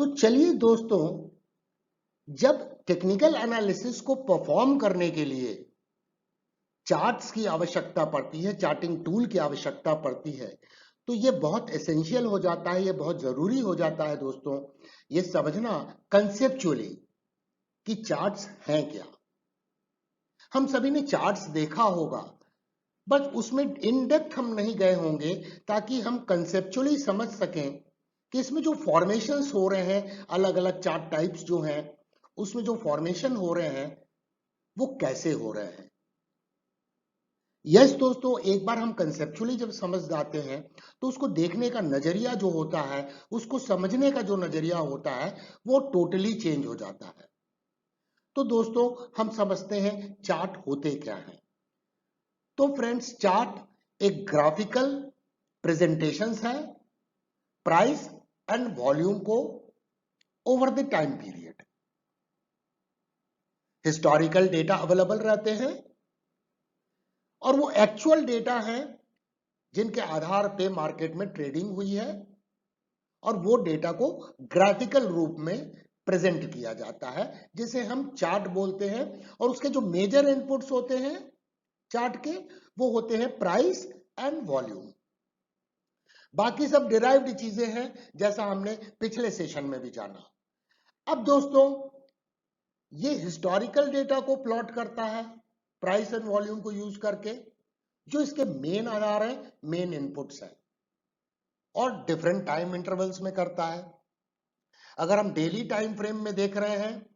तो चलिए दोस्तों, जब टेक्निकल एनालिसिस को परफॉर्म करने के लिए चार्ट्स की आवश्यकता पड़ती है, चार्टिंग टूल की आवश्यकता पड़ती है, तो ये बहुत एसेंशियल हो जाता है, ये बहुत जरूरी हो जाता है दोस्तों, ये समझना कंसेप्चुअली कि चार्ट्स हैं क्या। हम सभी ने चार्ट्स देखा होगा, बस उसमें इन डेप्थ हम नहीं गए होंगे ताकि हम कंसेप्चुअली समझ सकें कि इसमें जो फॉर्मेशंस हो रहे हैं, अलग अलग चार्ट टाइप्स जो हैं, उसमें जो फॉर्मेशन हो रहे हैं वो कैसे हो रहे हैं। यस दोस्तों, एक बार हम कंसेप्चुअली जब समझ जाते हैं तो उसको देखने का नजरिया जो होता है, उसको समझने का जो नजरिया होता है, वो टोटली चेंज हो जाता है। तो दोस्तों, हम समझते हैं चार्ट होते क्या हैं। तो फ्रेंड्स, चार्ट एक ग्राफिकल प्रेजेंटेशंस है प्राइस एंड वॉल्यूम को over the time period. Historical data available रहते हैं और वो एक्चुअल डेटा है जिनके आधार पे मार्केट में ट्रेडिंग हुई है, और वो डेटा को ग्राफिकल रूप में प्रेजेंट किया जाता है, जिसे हम चार्ट बोलते हैं। और उसके जो मेजर इनपुट्स होते हैं चार्ट के, वो होते हैं प्राइस एंड वॉल्यूम। बाकी सब डिराइव्ड चीजें हैं, जैसा हमने पिछले सेशन में भी जाना। अब दोस्तों, ये हिस्टोरिकल डेटा को प्लॉट करता है प्राइस एंड वॉल्यूम को यूज करके, जो इसके मेन आधार है, मेन इनपुट्स है, और डिफरेंट टाइम इंटरवल्स में करता है। अगर हम डेली टाइम फ्रेम में देख रहे हैं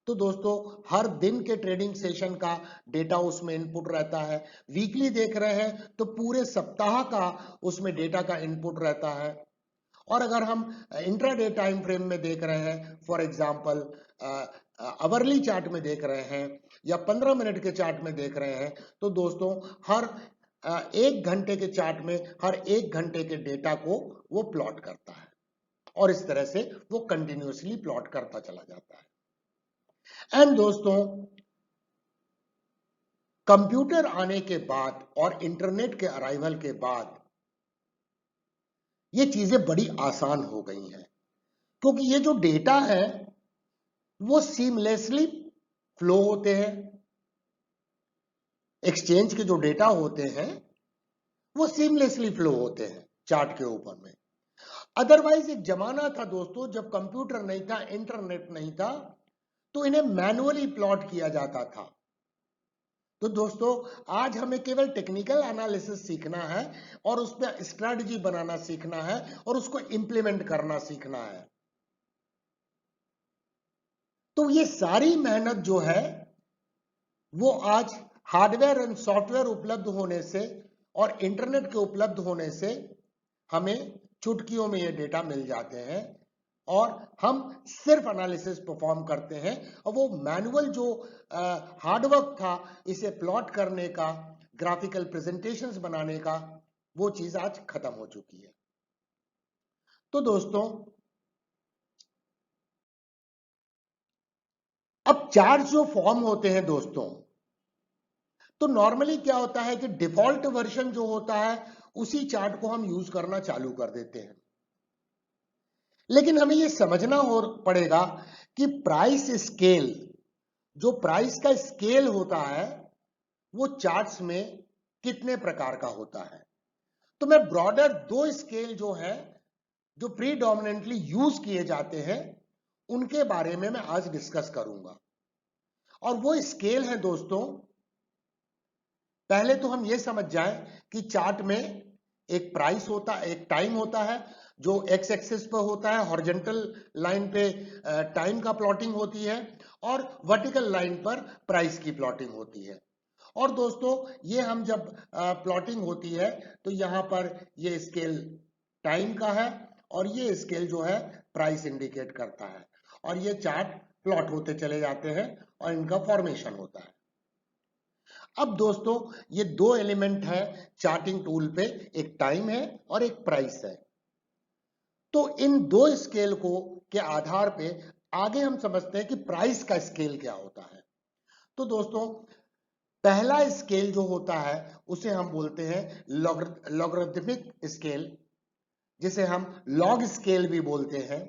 तो दोस्तों, हर दिन के ट्रेडिंग सेशन का डेटा उसमें इनपुट रहता है। वीकली देख रहे हैं तो पूरे सप्ताह का उसमें डेटा का इनपुट रहता है। और अगर हम इंट्राडे टाइम फ्रेम में देख रहे हैं, फॉर एग्जांपल आवरली चार्ट में देख रहे हैं या 15 मिनट के चार्ट में देख रहे हैं, तो दोस्तों हर एक घंटे के चार्ट में हर एक घंटे के डेटा को वो प्लॉट करता है, और इस तरह से वो कंटिन्यूअसली प्लॉट करता चला जाता है। एंड दोस्तों, कंप्यूटर आने के बाद और इंटरनेट के अराइवल के बाद ये चीजें बड़ी आसान हो गई हैं, क्योंकि ये जो डेटा है वो सीमलेसली फ्लो होते हैं। एक्सचेंज के जो डेटा होते हैं वो सीमलेसली फ्लो होते हैं चार्ट के ऊपर में। अदरवाइज एक जमाना था दोस्तों, जब कंप्यूटर नहीं था, इंटरनेट नहीं था, तो इन्हें मैनुअली प्लॉट किया जाता था। तो दोस्तों, आज हमें केवल टेक्निकल एनालिसिस सीखना है और उस पर स्ट्रैटेजी बनाना सीखना है और उसको इंप्लीमेंट करना सीखना है। तो ये सारी मेहनत जो है वो आज हार्डवेयर एंड सॉफ्टवेयर उपलब्ध होने से और इंटरनेट के उपलब्ध होने से हमें चुटकियों में ये डेटा मिल जाते हैं, और हम सिर्फ एनालिसिस परफॉर्म करते हैं। और वो मैनुअल जो हार्डवर्क था इसे प्लॉट करने का, ग्राफिकल प्रेजेंटेशंस बनाने का, वो चीज आज खत्म हो चुकी है। तो दोस्तों, अब चार्ट जो फॉर्म होते हैं दोस्तों, तो नॉर्मली क्या होता है कि डिफॉल्ट वर्जन जो होता है उसी चार्ट को हम यूज करना चालू कर देते हैं। लेकिन हमें यह समझना हो पड़ेगा कि प्राइस स्केल, जो प्राइस का स्केल होता है वो चार्ट्स में कितने प्रकार का होता है। तो मैं ब्रॉडर दो स्केल जो है, जो प्रीडोमिनेंटली यूज किए जाते हैं, उनके बारे में मैं आज डिस्कस करूंगा। और वो स्केल है दोस्तों, पहले तो हम ये समझ जाएं कि चार्ट में एक प्राइस होता है, एक टाइम होता है जो एक्स एक्सिस पर होता है, हॉरिजॉन्टल लाइन पे टाइम का प्लॉटिंग होती है, और वर्टिकल लाइन पर प्राइस की प्लॉटिंग होती है। और दोस्तों, ये हम जब प्लॉटिंग होती है तो यहां पर ये स्केल टाइम का है और ये स्केल जो है प्राइस इंडिकेट करता है, और ये चार्ट प्लॉट होते चले जाते हैं और इनका फॉर्मेशन होता है। अब दोस्तों, ये दो एलिमेंट है चार्टिंग टूल पे, एक टाइम है और एक प्राइस है। तो इन दो स्केल को के आधार पे आगे हम समझते हैं कि प्राइस का स्केल क्या होता है। तो दोस्तों, पहला स्केल जो होता है उसे हम बोलते हैं लॉगरिथमिक स्केल, जिसे हम लॉग स्केल भी बोलते हैं,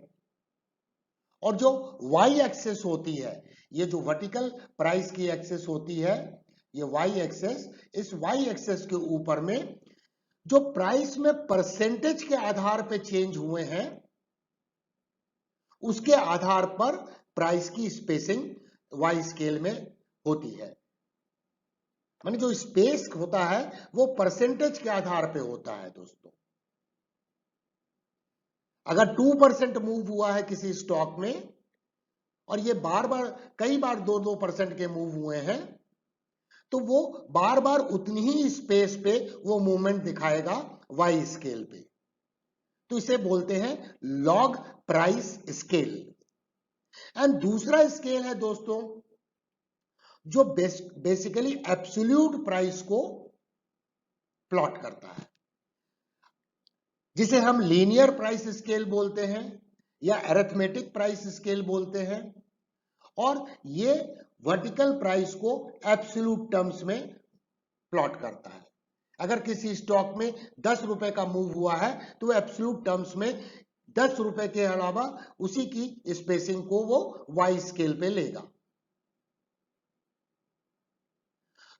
और जो वाई एक्सेस होती है, ये जो वर्टिकल प्राइस की एक्सेस होती है, ये वाई एक्सेस, इस वाई एक्सेस के ऊपर में जो प्राइस में परसेंटेज के आधार पे चेंज हुए हैं, उसके आधार पर प्राइस की स्पेसिंग वाई स्केल में होती है। माने जो स्पेस होता है वो परसेंटेज के आधार पे होता है दोस्तों। अगर 2% मूव हुआ है किसी स्टॉक में, और ये बार बार कई बार 2-2% के मूव हुए हैं, तो वो बार बार उतनी ही स्पेस पे वो मूवमेंट दिखाएगा वाई स्केल पे। तो इसे बोलते हैं लॉग प्राइस स्केल। एंड दूसरा स्केल है दोस्तों जो बेसिकली एब्सोल्यूट प्राइस को प्लॉट करता है, जिसे हम लीनियर प्राइस स्केल बोलते हैं या अरिथमेटिक प्राइस स्केल बोलते हैं। और ये वर्टिकल प्राइस को एब्सोल्यूट टर्म्स में प्लॉट करता है। अगर किसी स्टॉक में 10 रुपए का मूव हुआ है तो एब्सोल्यूट टर्म्स में 10 रुपए के अलावा उसी की स्पेसिंग को वो वाई स्केल पे लेगा।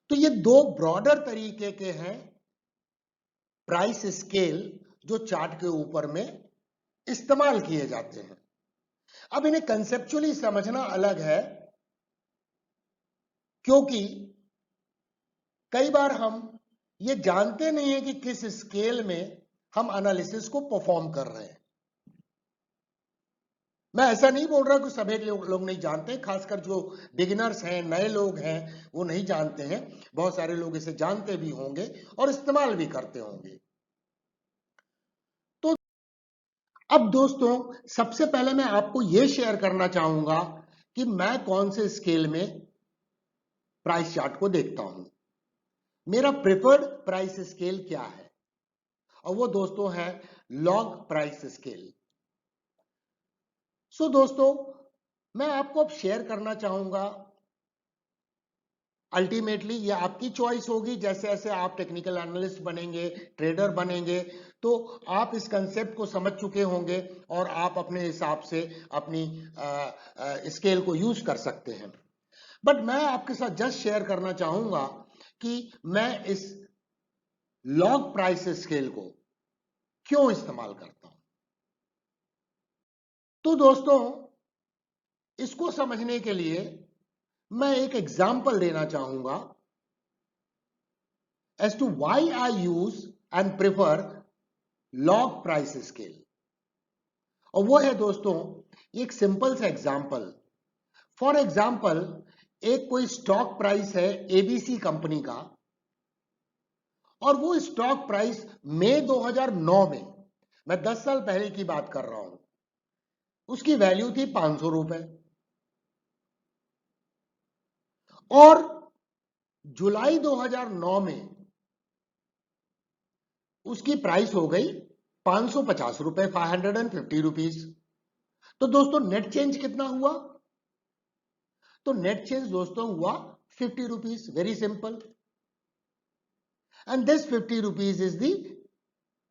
तो ये दो ब्रॉडर तरीके के हैं प्राइस स्केल जो चार्ट के ऊपर में इस्तेमाल किए जाते हैं। अब इन्हें कंसेप्चुअली समझना अलग है, क्योंकि कई बार हम ये जानते नहीं है कि किस स्केल में हम एनालिसिस को परफॉर्म कर रहे हैं। मैं ऐसा नहीं बोल रहा कि सभी लोग नहीं जानते, खासकर जो बिगिनर्स हैं, नए लोग हैं, वो नहीं जानते हैं। बहुत सारे लोग इसे जानते भी होंगे और इस्तेमाल भी करते होंगे। तो अब दोस्तों सबसे पहले मैं आपको यह शेयर करना चाहूंगा कि मैं कौन से स्केल में प्राइस चार्ट को देखता हूं। मेरा प्रेफर्ड प्राइस स्केल क्या है, और वो दोस्तों है लॉग प्राइस स्केल। सो दोस्तों मैं आपको अब शेयर करना चाहूंगा, अल्टीमेटली ये आपकी चॉइस होगी। जैसे जैसे आप टेक्निकल एनालिस्ट बनेंगे, ट्रेडर बनेंगे, तो आप इस कंसेप्ट को समझ चुके होंगे और आप अपने हिसाब से अपनी स्केल को यूज कर सकते हैं। बट मैं आपके साथ जस्ट शेयर करना चाहूंगा कि मैं इस लॉग प्राइस स्केल को क्यों इस्तेमाल करता हूं। तो दोस्तों इसको समझने के लिए मैं एक एग्जाम्पल देना चाहूंगा as to why I use and prefer log price scale. और वो है दोस्तों एक सिंपल सा एग्जाम्पल। फॉर एग्जाम्पल एक कोई स्टॉक प्राइस है एबीसी कंपनी का, और वो स्टॉक प्राइस मई 2009 में, मैं 10 साल पहले की बात कर रहा हूं, उसकी वैल्यू थी 500 रुपए, और जुलाई 2009 में उसकी प्राइस हो गई 550 रुपए, 550 रुपीज। तो दोस्तों नेट चेंज कितना हुआ? तो नेट चेंज दोस्तों हुआ 50 rupees. Very simple. And this 50 rupees is the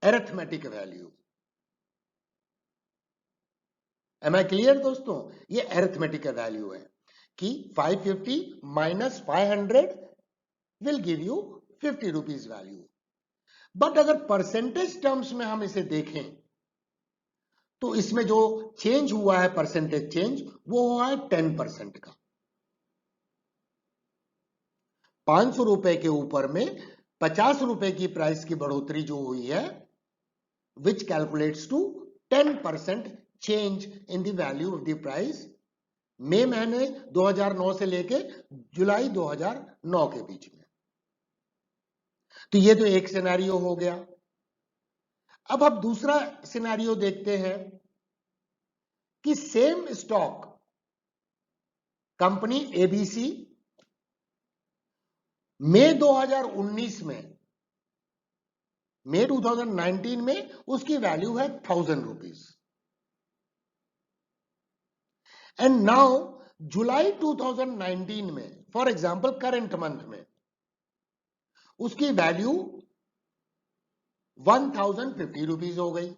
arithmetic value. Am I clear दोस्तों? ये अरिथमेटिक वैल्यू है कि 550 minus 500 will give you 50 rupees value. But अगर परसेंटेज टर्म्स में हम इसे देखें तो इसमें जो चेंज हुआ है, परसेंटेज चेंज, वो हुआ है 10% का। 500 रुपए के ऊपर में 50 रुपए की प्राइस की बढ़ोतरी जो हुई है, which calculates to 10% change in the value of the price, मई महीने 2009 से लेके जुलाई 2009 के बीच में। तो ये तो एक सिनेरियो हो गया। अब हम दूसरा सिनेरियो देखते हैं कि सेम स्टॉक कंपनी एबीसी मई 2019 में, मई 2019 में उसकी वैल्यू है 1000 रुपीज, एंड नाउ जुलाई 2019 में, फॉर एग्जांपल करंट मंथ में, उसकी वैल्यू 1050 रुपीज हो गई।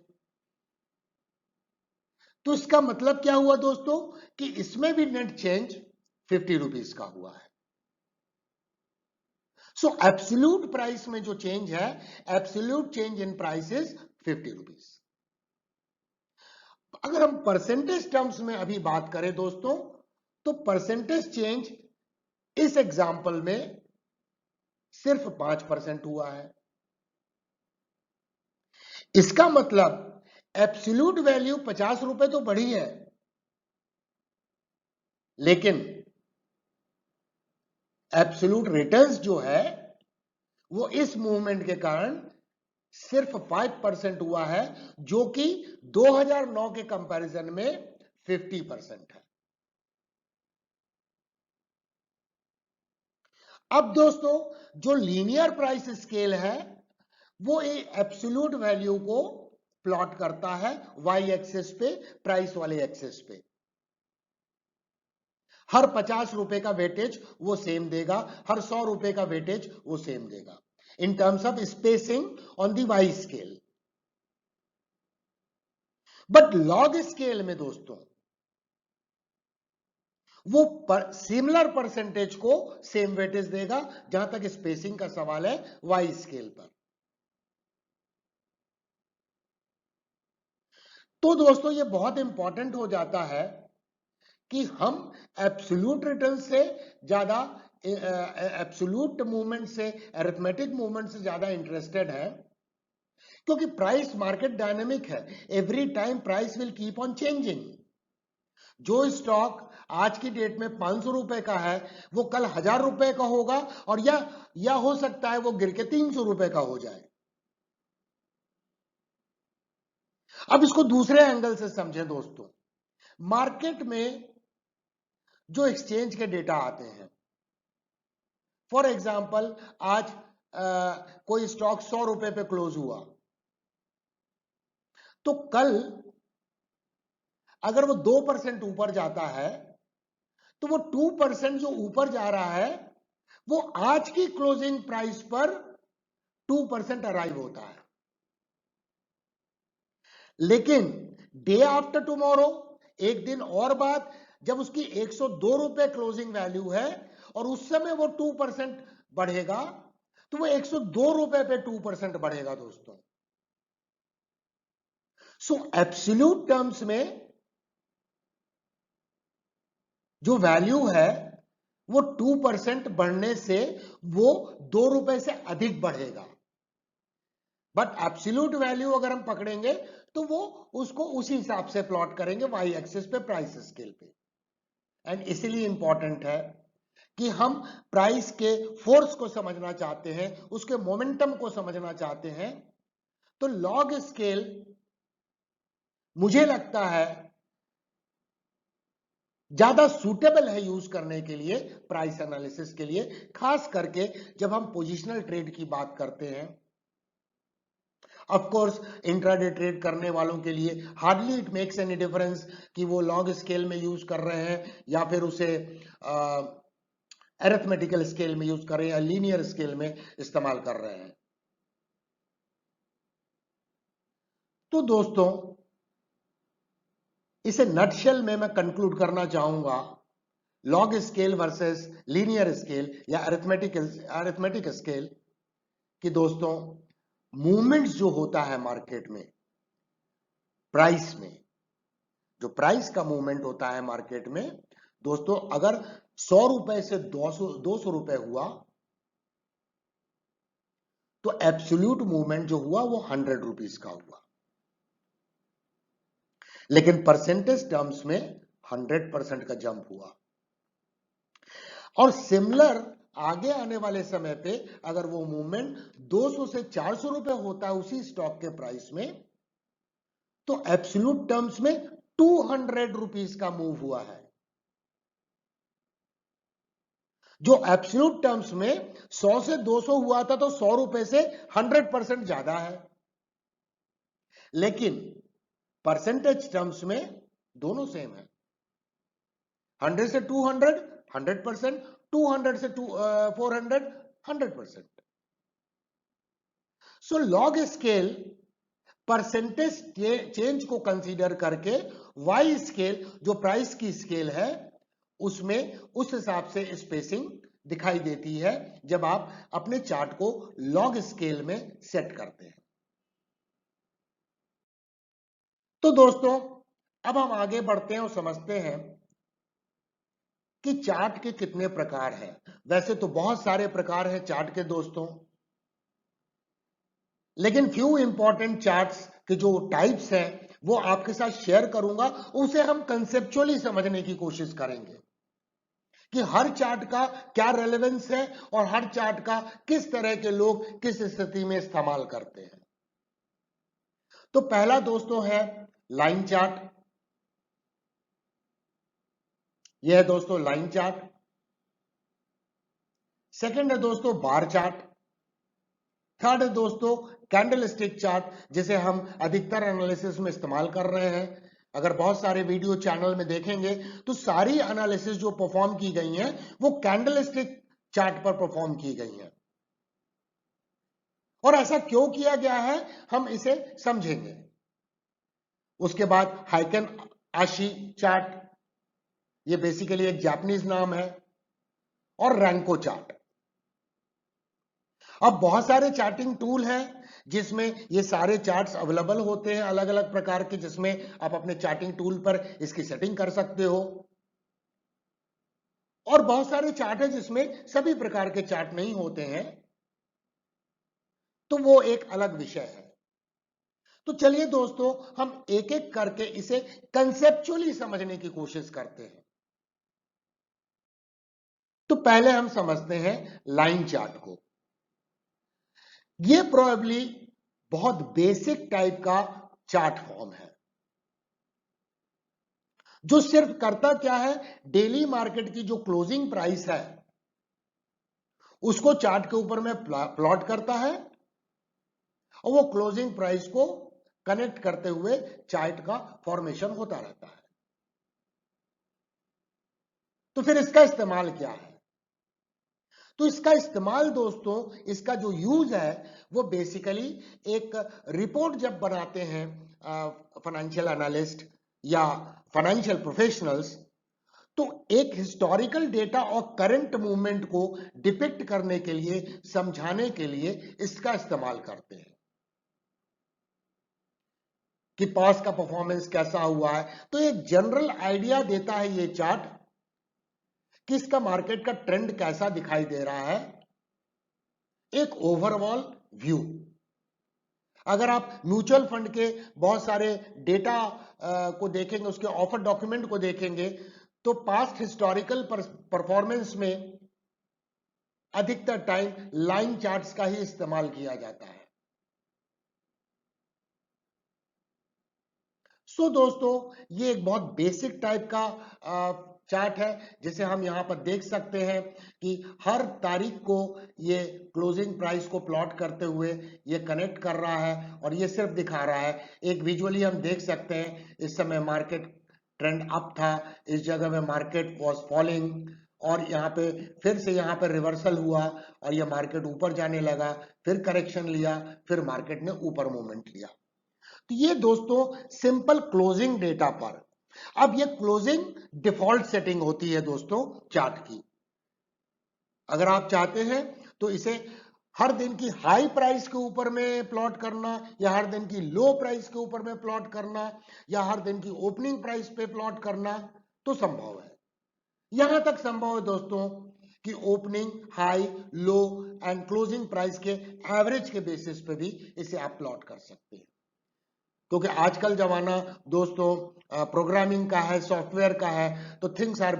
तो इसका मतलब क्या हुआ दोस्तों कि इसमें भी नेट चेंज 50 रुपीज का हुआ है। सो एब्सोल्यूट प्राइस में जो चेंज है, absolute change in price is 50 rupees. अगर हम परसेंटेज टर्म्स में अभी बात करें दोस्तों, तो परसेंटेज चेंज इस एग्जाम्पल में सिर्फ 5% हुआ है। इसका मतलब एब्सोल्यूट वैल्यू 50 रुपए तो बढ़ी है, लेकिन एब्सोल्यूट रिटर्न्स जो है वो इस मूवमेंट के कारण सिर्फ 5% हुआ है, जो कि 2009 के कंपैरिजन में 50% है। अब दोस्तों जो लीनियर प्राइस स्केल है वो एब्सोल्यूट वैल्यू को प्लॉट करता है वाई एक्सिस पे, प्राइस वाले एक्सिस पे। हर 50 रुपए का वेटेज वो सेम देगा, हर 100 रुपए का वेटेज वो सेम देगा in terms of spacing on the y scale. But log scale में दोस्तों वो सिमिलर परसेंटेज को सेम वेटेज देगा, जहां तक स्पेसिंग का सवाल है वाई स्केल पर। तो दोस्तों ये बहुत इंपॉर्टेंट हो जाता है कि हम एब्सोल्यूट रिटर्न से ज्यादा, एब्सोल्यूट मूवमेंट से, अरिथमेटिक मूवमेंट से ज्यादा इंटरेस्टेड है, क्योंकि प्राइस मार्केट डायनेमिक है। Every time price will keep on changing. जो स्टॉक आज की डेट में 500 रुपए का है वो कल 1000 रुपए का होगा, और या हो सकता है वो गिर के 300 रुपए का हो जाए। अब इसको दूसरे एंगल से समझें दोस्तों। मार्केट में जो एक्सचेंज के डेटा आते हैं, फॉर एग्जाम्पल आज कोई स्टॉक 100 रुपए पे क्लोज हुआ, तो कल अगर वो 2% ऊपर जाता है तो वो 2% जो ऊपर जा रहा है वो आज की क्लोजिंग प्राइस पर 2% अराइव होता है। लेकिन डे आफ्टर टुमारो, एक दिन और बाद, जब उसकी 102 रुपए क्लोजिंग वैल्यू है और उस समय वो 2% बढ़ेगा, तो वो 102 रुपए पे 2% बढ़ेगा दोस्तों। सो एब्सोल्यूट टर्म्स में जो वैल्यू है वो 2% बढ़ने से वो 2 रुपए से अधिक बढ़ेगा। बट एब्सोल्यूट वैल्यू अगर हम पकड़ेंगे तो वो उसको उसी हिसाब से प्लॉट करेंगे वाई एक्सिस पे, प्राइस स्केल पे। एंड इसीलिए इंपॉर्टेंट है कि हम प्राइस के फोर्स को समझना चाहते हैं, उसके मोमेंटम को समझना चाहते हैं, तो लॉग स्केल मुझे लगता है ज्यादा सूटेबल है यूज करने के लिए, प्राइस एनालिसिस के लिए, खास करके जब हम पोजिशनल ट्रेड की बात करते हैं। ऑफ कोर्स इंट्राडे ट्रेड करने वालों के लिए hardly it makes any difference कि वो लॉग स्केल में यूज कर रहे हैं या फिर उसे अरिथमेटिकल स्केल में यूज कर रहे हैं या लीनियर स्केल में इस्तेमाल कर रहे हैं। तो दोस्तों इसे नटशेल में मैं कंक्लूड करना चाहूंगा, log scale versus linear scale या अरिथमेटिक स्केल, कि दोस्तों मूवमेंट्स जो होता है मार्केट में, प्राइस में जो प्राइस का मूवमेंट होता है मार्केट में दोस्तों, अगर 100 रुपए से 200 रुपए हुआ तो एब्सोल्यूट मूवमेंट जो हुआ वो 100 रुपीज का हुआ, लेकिन परसेंटेज टर्म्स में 100% का जंप हुआ। और सिमिलर आगे आने वाले समय पे अगर वो मूवमेंट 200 से 400 रुपए होता है उसी स्टॉक के प्राइस में, तो एब्सोल्यूट टर्म्स में 200 रुपीज का मूव हुआ है, जो एब्सोल्यूट टर्म्स में 100 से 200 हुआ था तो 100 रुपए से 100% ज्यादा है। लेकिन परसेंटेज टर्म्स में दोनों सेम है, 100 से 200 100%, 200 से 400 100%। So log scale percentage change को कंसीडर करके वाई स्केल जो प्राइस की स्केल है उसमें उस हिसाब से स्पेसिंग दिखाई देती है जब आप अपने चार्ट को लॉग स्केल में सेट करते हैं। तो दोस्तों अब हम आगे बढ़ते हैं और समझते हैं कि चार्ट के कितने प्रकार हैं। वैसे तो बहुत सारे प्रकार हैं चार्ट के दोस्तों, लेकिन फ्यू इंपॉर्टेंट चार्ट्स के जो टाइप्स हैं वो आपके साथ शेयर करूंगा, उसे हम कंसेप्चुअली समझने की कोशिश करेंगे कि हर चार्ट का क्या रेलेवेंस है और हर चार्ट का किस तरह के लोग किस स्थिति में इस्तेमाल करते हैं। तो पहला दोस्तों है लाइन चार्ट। यह है दोस्तों लाइन चार्ट। सेकंड है दोस्तों बार चार्ट। थर्ड है दोस्तों कैंडल स्टिक चार्ट, जिसे हम अधिकतर एनालिसिस में इस्तेमाल कर रहे हैं। अगर बहुत सारे वीडियो चैनल में देखेंगे तो सारी एनालिसिस जो परफॉर्म की गई हैं वो कैंडल स्टिक चार्ट पर परफॉर्म की गई हैं। और ऐसा क्यों किया गया है हम इसे समझेंगे। उसके बाद हाइकेन आशी चार्ट, ये बेसिकली एक जापानीज नाम है, और रैंको चार्ट। अब बहुत सारे चार्टिंग टूल हैं जिसमें ये सारे चार्ट्स अवेलेबल होते हैं अलग अलग प्रकार के, जिसमें आप अपने चार्टिंग टूल पर इसकी सेटिंग कर सकते हो। और बहुत सारे चार्ट हैं जिसमें सभी प्रकार के चार्ट नहीं होते हैं, तो वो एक अलग विषय है। तो चलिए दोस्तों हम एक एक करके इसे कंसेप्चुअली समझने की कोशिश करते हैं। तो पहले हम समझते हैं लाइन चार्ट को। ये प्रोबेबली बहुत बेसिक टाइप का चार्ट फॉर्म है जो सिर्फ करता क्या है, डेली मार्केट की जो क्लोजिंग प्राइस है उसको चार्ट के ऊपर में प्लॉट करता है और वो क्लोजिंग प्राइस को कनेक्ट करते हुए चार्ट का फॉर्मेशन होता रहता है। तो फिर इसका इस्तेमाल क्या है? तो इसका इस्तेमाल दोस्तों, इसका जो यूज है वो बेसिकली एक रिपोर्ट जब बनाते हैं फाइनेंशियल एनालिस्ट या फाइनेंशियल प्रोफेशनल्स, तो एक हिस्टोरिकल डेटा और करंट मूवमेंट को डिपिक्ट करने के लिए, समझाने के लिए इसका इस्तेमाल करते हैं कि पास्ट का परफॉर्मेंस कैसा हुआ है। तो एक जनरल आइडिया देता है ये चार्ट कि इसका मार्केट का ट्रेंड कैसा दिखाई दे रहा है, एक ओवरऑल व्यू। अगर आप म्यूचुअल फंड के बहुत सारे डेटा को देखेंगे, उसके ऑफर डॉक्यूमेंट को देखेंगे, तो पास्ट हिस्टोरिकल परफॉर्मेंस में अधिकतर टाइम लाइन चार्ट्स का ही इस्तेमाल किया जाता है। सो दोस्तों ये एक बहुत बेसिक टाइप का चार्ट है जिसे हम यहां पर देख सकते हैं कि हर तारीख को ये क्लोजिंग प्राइस को प्लॉट करते हुए ये कनेक्ट कर रहा है और ये सिर्फ दिखा रहा है। एक विजुअली हम देख सकते हैं इस समय मार्केट ट्रेंड अप था, इस जगह में मार्केट वॉज फॉलिंग और यहाँ पे फिर से यहाँ पे रिवर्सल हुआ और ये मार्केट ऊपर जाने लगा, फिर करेक्शन लिया, फिर मार्केट ने ऊपर मूवमेंट लिया। तो ये दोस्तों सिंपल क्लोजिंग डेटा पर। अब ये क्लोजिंग डिफॉल्ट सेटिंग होती है दोस्तों चार्ट की। अगर आप चाहते हैं तो इसे हर दिन की हाई प्राइस के ऊपर में प्लॉट करना, या हर दिन की लो प्राइस के ऊपर में प्लॉट करना, या हर दिन की ओपनिंग प्राइस पे प्लॉट करना, तो संभव है। यहां तक संभव है दोस्तों कि opening, high, low and closing price के एवरेज के बेसिस पे भी इसे आप प्लॉट कर सकते हैं, क्योंकि आजकल जमाना दोस्तों प्रोग्रामिंग का है, सॉफ्टवेयर का है, तो things have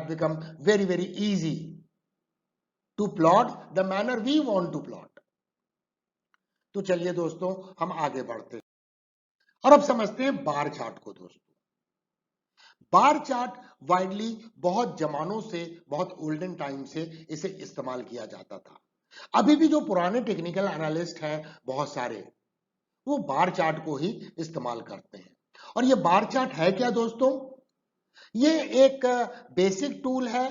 become very very easy to plot the manner we want to plot. तो चलिए दोस्तों हम आगे बढ़ते हैं और अब समझते हैं बार चार्ट को। दोस्तों बार चार्ट वाइडली बहुत जमानों से, बहुत ओल्डन टाइम से इसे इस्तेमाल किया जाता था। अभी भी जो पुराने टेक्निकल एनालिस्ट हैं बहुत सारे, वो बार चार्ट को ही इस्तेमाल करते हैं। और ये बार चार्ट है क्या दोस्तों? ये एक बेसिक टूल है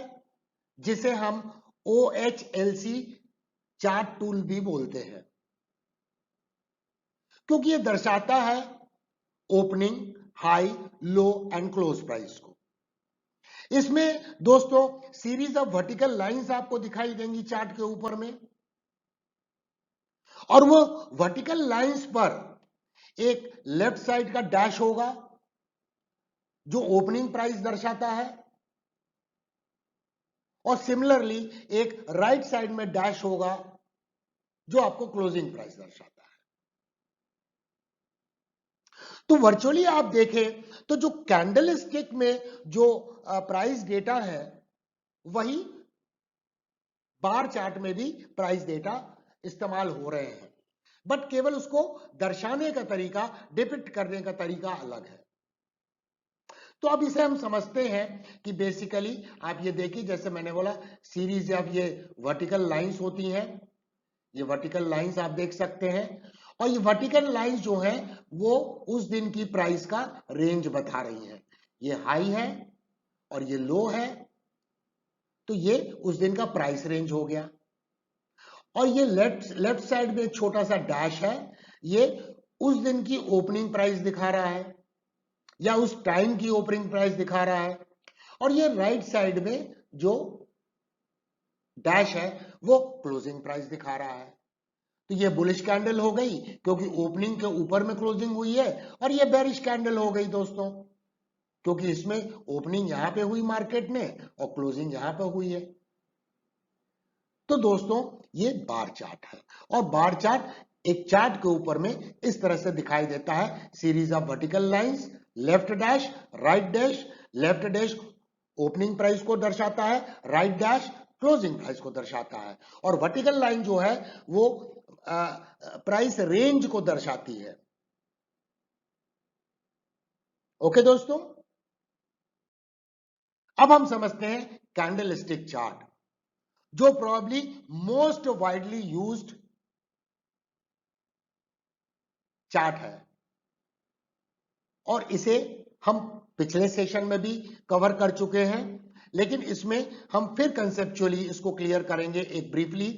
जिसे हम OHLC चार्ट टूल भी बोलते हैं। क्योंकि ये दर्शाता है opening, high, low and close price को। इसमें दोस्तों सीरीज ऑफ वर्टिकल लाइंस आपको दिखाई देंगी चार्ट के ऊपर में, और वो वर्टिकल लाइंस पर एक लेफ्ट साइड का डैश होगा जो ओपनिंग प्राइस दर्शाता है, और सिमिलरली एक राइट साइड में डैश होगा जो आपको क्लोजिंग प्राइस दर्शाता है। तो वर्चुअली आप देखें तो जो कैंडल स्टिक में जो प्राइस डेटा है वही बार चार्ट में भी प्राइस डेटा इस्तेमाल हो रहे हैं, बट केवल उसको दर्शाने का तरीका, डिपिक्ट करने का तरीका अलग है। तो अब इसे हम समझते हैं कि बेसिकली आप ये देखिए, जैसे मैंने बोला सीरीज ऑफ ये वर्टिकल लाइंस होती हैं, ये वर्टिकल लाइंस आप देख सकते हैं, और ये वर्टिकल लाइंस जो है वो उस दिन की प्राइस का रेंज बता रही है। ये हाई है और ये लो है, तो ये उस दिन का प्राइस रेंज हो गया। और ये लेफ्ट साइड में एक छोटा सा डैश है, ये उस दिन की ओपनिंग प्राइस दिखा रहा है या उस टाइम की ओपनिंग प्राइस दिखा रहा है, और ये राइट साइड में जो डैश है वो क्लोजिंग प्राइस दिखा रहा है। तो ये बुलिश कैंडल हो गई क्योंकि ओपनिंग के ऊपर में क्लोजिंग हुई है, और ये बेरिश कैंडल हो गई दोस्तों क्योंकि इसमें ओपनिंग यहां पे हुई मार्केट में और क्लोजिंग यहां पे हुई है। तो दोस्तों ये बार चार्ट है, और बार चार्ट एक चार्ट के ऊपर में इस तरह से दिखाई देता है, series of vertical lines, left dash, right dash, left dash opening price को दर्शाता है, राइट डैश क्लोजिंग प्राइस को दर्शाता है, और वर्टिकल लाइन जो है वो प्राइस रेंज को दर्शाती है। ओके दोस्तों, अब हम समझते हैं कैंडल स्टिक चार्ट, जो probably most widely used chart है, और इसे हम पिछले सेशन में भी कवर कर चुके हैं, लेकिन इसमें हम फिर कंसेप्चुअली इसको क्लियर करेंगे एक ब्रीफली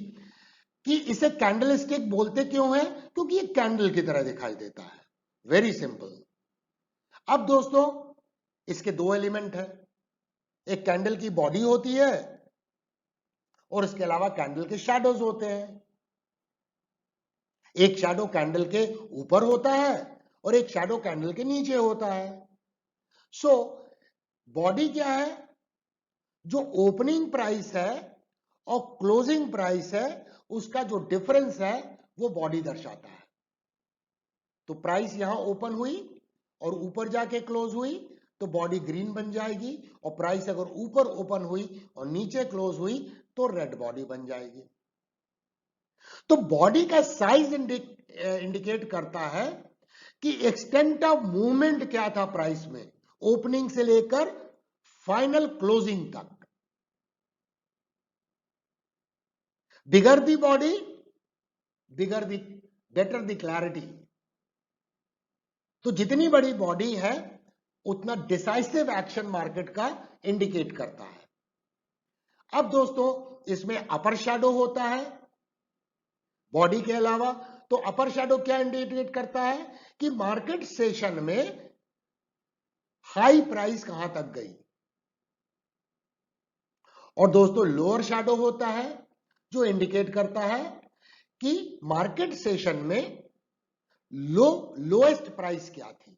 कि इसे कैंडल स्टिक बोलते क्यों है, क्योंकि ये कैंडल की तरह दिखाई देता है। Very simple. अब दोस्तों इसके दो एलिमेंट है, एक कैंडल की बॉडी होती है और इसके अलावा कैंडल के शैडोज होते हैं। एक शैडो कैंडल के ऊपर होता है और एक शैडो कैंडल के नीचे होता है। सो बॉडी क्या है, जो ओपनिंग प्राइस है और क्लोजिंग प्राइस है उसका जो डिफरेंस है वो बॉडी दर्शाता है। तो प्राइस यहां ओपन हुई और ऊपर जाके क्लोज हुई तो बॉडी ग्रीन बन जाएगी, और प्राइस अगर ऊपर ओपन हुई और नीचे क्लोज हुई तो रेड बॉडी बन जाएगी। तो बॉडी का साइज इंडिकेट करता है कि एक्सटेंट ऑफ मूवमेंट क्या था प्राइस में, ओपनिंग से लेकर फाइनल क्लोजिंग तक। Bigger the body, bigger the better the clarity. तो जितनी बड़ी बॉडी है उतना डिसाइसिव एक्शन मार्केट का इंडिकेट करता है। अब दोस्तों इसमें अपर शैडो होता है बॉडी के अलावा, तो अपर शैडो क्या इंडिकेट करता है कि मार्केट सेशन में हाई प्राइस कहां तक गई, और दोस्तों लोअर शैडो होता है जो इंडिकेट करता है कि मार्केट सेशन में लोएस्ट प्राइस क्या थी।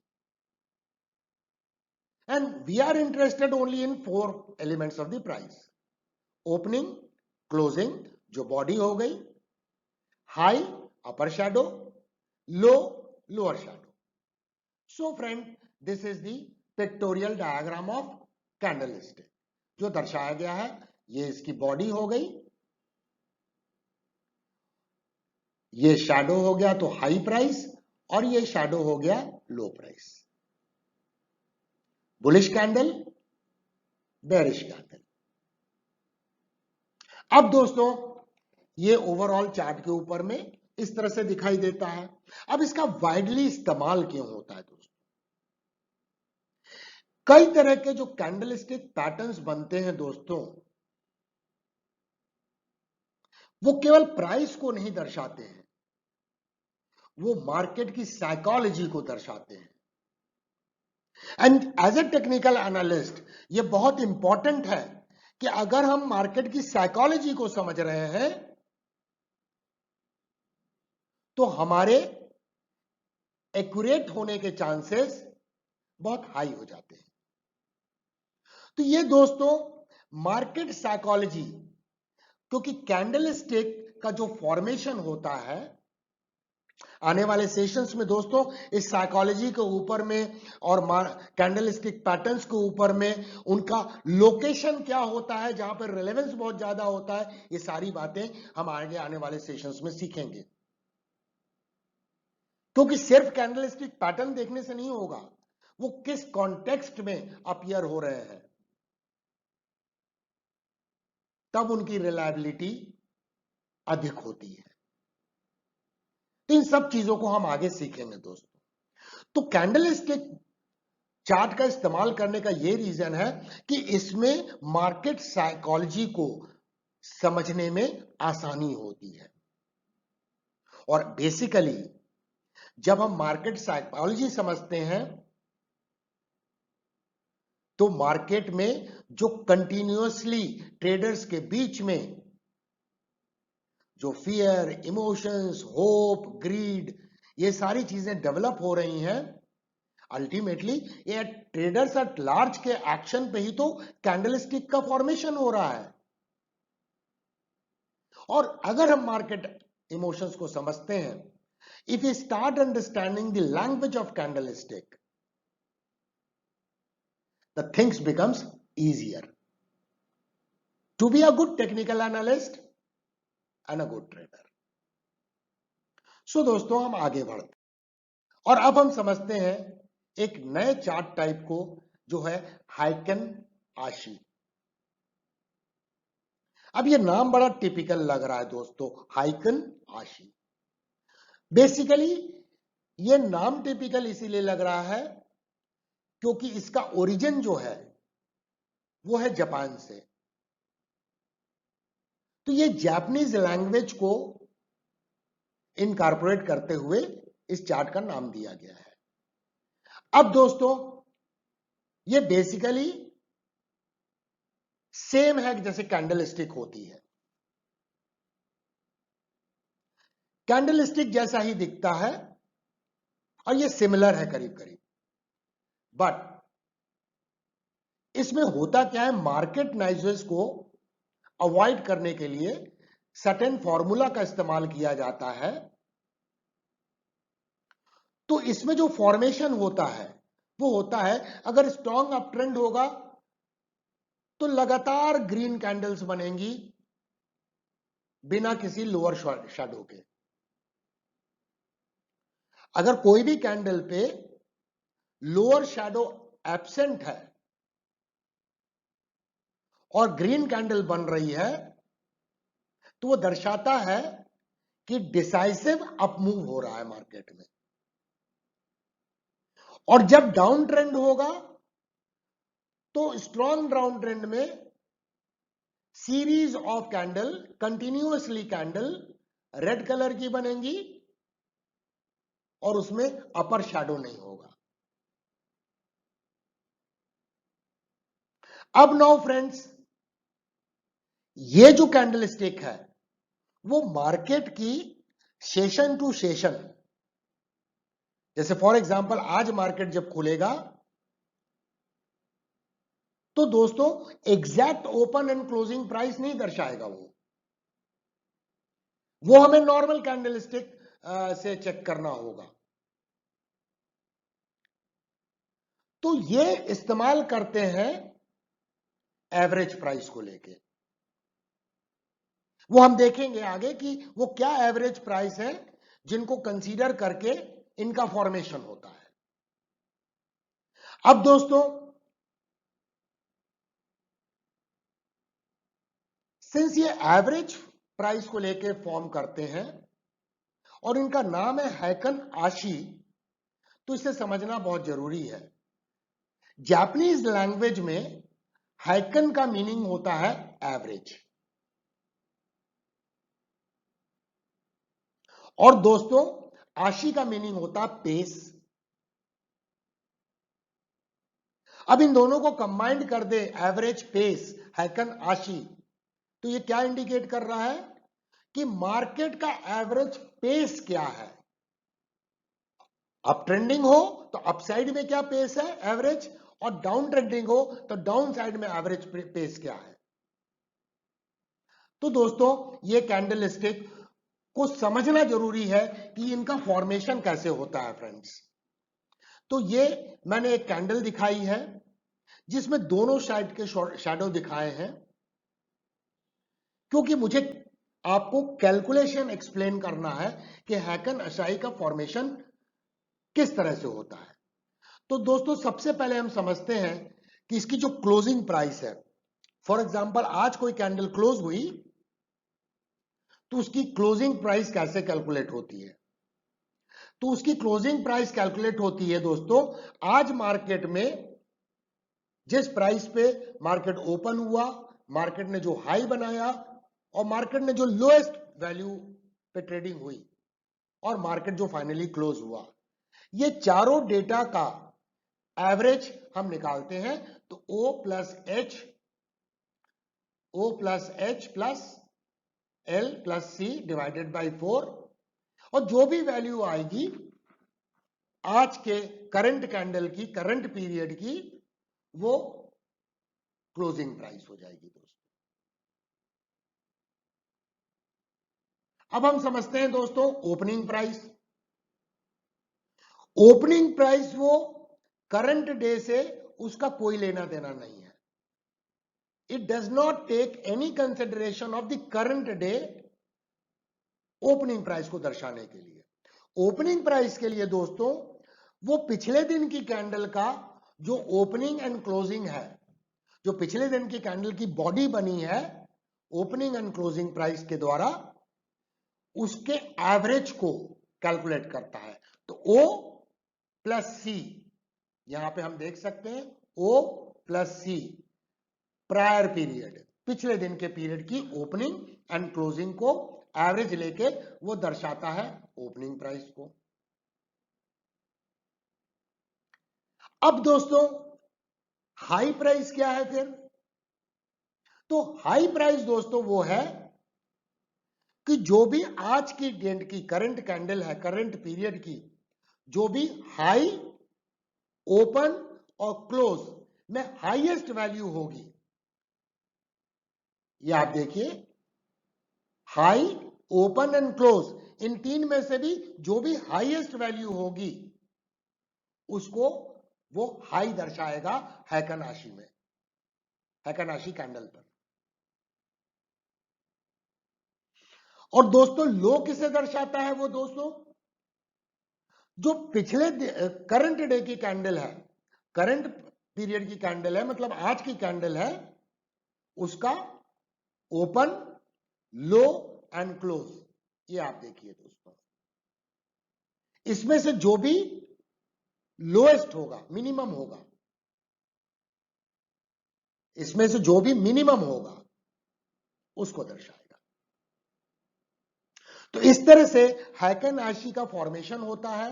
And we are interested only in 4 elements of the price, opening, closing जो बॉडी हो गई, high upper shadow, low lower shadow. So friend, this is the pictorial diagram of candlestick जो दर्शाया गया है। ये इसकी बॉडी हो गई, ये शैडो हो गया तो हाई प्राइस, और ये शैडो हो गया लो price. Bullish candle, bearish candle. अब दोस्तों ये ओवरऑल चार्ट के ऊपर में इस तरह से दिखाई देता है। अब इसका वाइडली इस्तेमाल क्यों होता है दोस्तों? कई तरह के जो कैंडलस्टिक पैटर्न्स बनते हैं दोस्तों, वो केवल प्राइस को नहीं दर्शाते हैं, वो मार्केट की साइकोलॉजी को दर्शाते हैं। And as a technical analyst ये बहुत इंपॉर्टेंट है कि अगर हम मार्केट की साइकोलॉजी को समझ रहे हैं तो हमारे एक्यूरेट होने के चांसेस बहुत हाई हो जाते हैं। तो ये दोस्तों मार्केट साइकोलॉजी, क्योंकि कैंडलस्टिक का जो फॉर्मेशन होता है, आने वाले सेशंस में दोस्तों इस साइकोलॉजी के ऊपर में और कैंडलस्टिक पैटर्न्स के ऊपर में उनका लोकेशन क्या होता है, जहां पर रिलेवेंस बहुत ज्यादा होता है, ये सारी बातें हम आगे आने वाले सेशंस में सीखेंगे। क्योंकि सिर्फ कैंडलस्टिक पैटर्न देखने से नहीं होगा, वो किस कॉन्टेक्स्ट में अपीयर हो रहे हैं, तब उनकी रिलायबिलिटी अधिक होती है। तो इन सब चीजों को हम आगे सीखेंगे दोस्तों। तो कैंडलस्टिक चार्ट का इस्तेमाल करने का यह रीजन है कि इसमें मार्केट साइकोलॉजी को समझने में आसानी होती है। और बेसिकली जब हम मार्केट साइकोलॉजी समझते हैं तो मार्केट में जो कंटिन्यूअसली ट्रेडर्स के बीच में जो फियर, इमोशंस, होप, ग्रीड, ये सारी चीजें डेवलप हो रही हैं, अल्टीमेटली ये ट्रेडर्स एट लार्ज के एक्शन पे ही तो कैंडलस्टिक का फॉर्मेशन हो रहा है। और अगर हम मार्केट इमोशंस को समझते हैं, if you start understanding the language of candlestick, the things becomes easier to be a good technical analyst and a good trader. So दोस्तों हम आगे बढ़ते हैं और अब हम समझते हैं एक नए चार्ट टाइप को जो है हाइकन आशी। अब ये नाम बड़ा टिपिकल लग रहा है दोस्तों, हाइकन आशी। बेसिकली ये नाम टिपिकल इसीलिए लग रहा है क्योंकि इसका ओरिजिन जो है वो है जापान से। तो ये जापानीज लैंग्वेज को इनकॉर्पोरेट करते हुए इस चार्ट का नाम दिया गया है। अब दोस्तों ये बेसिकली सेम है जैसे कैंडलस्टिक होती है, कैंडलस्टिक जैसा ही दिखता है और ये सिमिलर है करीब करीब। बट इसमें होता क्या है, मार्केट नॉइजेस को अवॉइड करने के लिए सर्टेन फॉर्मूला का इस्तेमाल किया जाता है। तो इसमें जो फॉर्मेशन होता है वो होता है, अगर स्ट्रॉन्ग अप ट्रेंड होगा तो लगातार ग्रीन कैंडल्स बनेंगी बिना किसी लोअर शैडो के। अगर कोई भी कैंडल पे लोअर शैडो एब्सेंट है और ग्रीन कैंडल बन रही है तो वो दर्शाता है कि डिसाइसिव अपमूव हो रहा है मार्केट में। और जब डाउन ट्रेंड होगा तो स्ट्रॉन्ग डाउन ट्रेंड में series of candle, continuously candle red colour की बनेंगी और उसमें अपर शैडो नहीं होगा। अब नाउ फ्रेंड्स, ये जो कैंडल स्टिक है वो मार्केट की सेशन टू सेशन, जैसे फॉर एग्जांपल आज मार्केट जब खुलेगा तो दोस्तों exact open and closing price नहीं दर्शाएगा, वो हमें नॉर्मल कैंडलस्टिक से चेक करना होगा। तो ये इस्तेमाल करते हैं एवरेज प्राइस को लेके। वो हम देखेंगे आगे कि वो क्या एवरेज प्राइस है जिनको कंसीडर करके इनका फॉर्मेशन होता है। अब दोस्तों सिंस ये एवरेज प्राइस को लेके फॉर्म करते हैं और इनका नाम है हाइकन आशी, तो इसे समझना बहुत जरूरी है। जापानीज लैंग्वेज में हाइकन का मीनिंग होता है एवरेज। और दोस्तों आशी का मीनिंग होता है पेस। अब इन दोनों को कंबाइंड कर दे, एवरेज पेस हैकन आशी, तो ये क्या इंडिकेट कर रहा है कि मार्केट का एवरेज पेस क्या है। अप ट्रेंडिंग हो तो अप साइड में क्या पेस है एवरेज, और डाउन ट्रेंडिंग हो तो डाउन साइड में एवरेज पेस क्या है। तो दोस्तों ये कैंडल स्टिक को समझना जरूरी है कि इनका फॉर्मेशन कैसे होता है फ्रेंड्स। तो ये मैंने एक कैंडल दिखाई है जिसमें दोनों साइड के शैडो दिखाए हैं, क्योंकि मुझे आपको कैलकुलेशन एक्सप्लेन करना है कि हैकन आशी का फॉर्मेशन किस तरह से होता है। तो दोस्तों सबसे पहले हम समझते हैं कि इसकी जो क्लोजिंग प्राइस है, फॉर एग्जांपल आज कोई कैंडल क्लोज हुई तो उसकी क्लोजिंग प्राइस कैसे कैलकुलेट होती है। तो उसकी क्लोजिंग प्राइस कैलकुलेट होती है दोस्तों, आज मार्केट में जिस प्राइस पे मार्केट ओपन हुआ, मार्केट ने जो हाई बनाया और मार्केट ने जो लोएस्ट वैल्यू पे ट्रेडिंग हुई और मार्केट जो फाइनली क्लोज हुआ, ये चारों डेटा का एवरेज हम निकालते हैं। तो O plus H plus L plus C divided by 4, और जो भी वैल्यू आएगी आज के करंट कैंडल की, करंट पीरियड की, वो क्लोजिंग प्राइस हो जाएगी दोस्तों। अब हम समझते हैं दोस्तों ओपनिंग प्राइस। ओपनिंग प्राइस वो करंट डे से उसका कोई लेना देना नहीं है। It does not take any consideration of the current day opening price को दर्शाने के लिए। ओपनिंग प्राइस के लिए दोस्तों वो पिछले दिन की कैंडल का जो ओपनिंग एंड क्लोजिंग है, जो पिछले दिन की कैंडल की बॉडी बनी है ओपनिंग एंड क्लोजिंग प्राइस के द्वारा, उसके एवरेज को कैलकुलेट करता है। तो O प्लस C, यहां पे हम देख सकते हैं O plus C prior period, पिछले दिन के पीरियड की ओपनिंग एंड क्लोजिंग को एवरेज लेके वो दर्शाता है ओपनिंग प्राइस को। अब दोस्तों हाई प्राइस क्या है फिर। तो हाई प्राइस दोस्तों वो है कि जो भी आज की डेट की करंट कैंडल है, करंट पीरियड की जो भी हाई, ओपन और क्लोज में हाईएस्ट वैल्यू होगी, ये आप देखिए हाई, ओपन एंड क्लोज, इन तीन में से भी जो भी हाईएस्ट वैल्यू होगी उसको वो हाई दर्शाएगा हैकन आशी में, हैकन आशी कैंडल पर। और दोस्तों लो किसे दर्शाता है वो दोस्तों, जो पिछले करंट डे की कैंडल है, करंट पीरियड की कैंडल है, मतलब आज की कैंडल है, उसका ओपन, लो एंड क्लोज, ये आप देखिए दोस्तों, इसमें से जो भी लोएस्ट होगा, मिनिमम होगा, इसमें से जो भी मिनिमम होगा उसको दर्शाएगा। तो इस तरह से हैकन आशी का फॉर्मेशन होता है।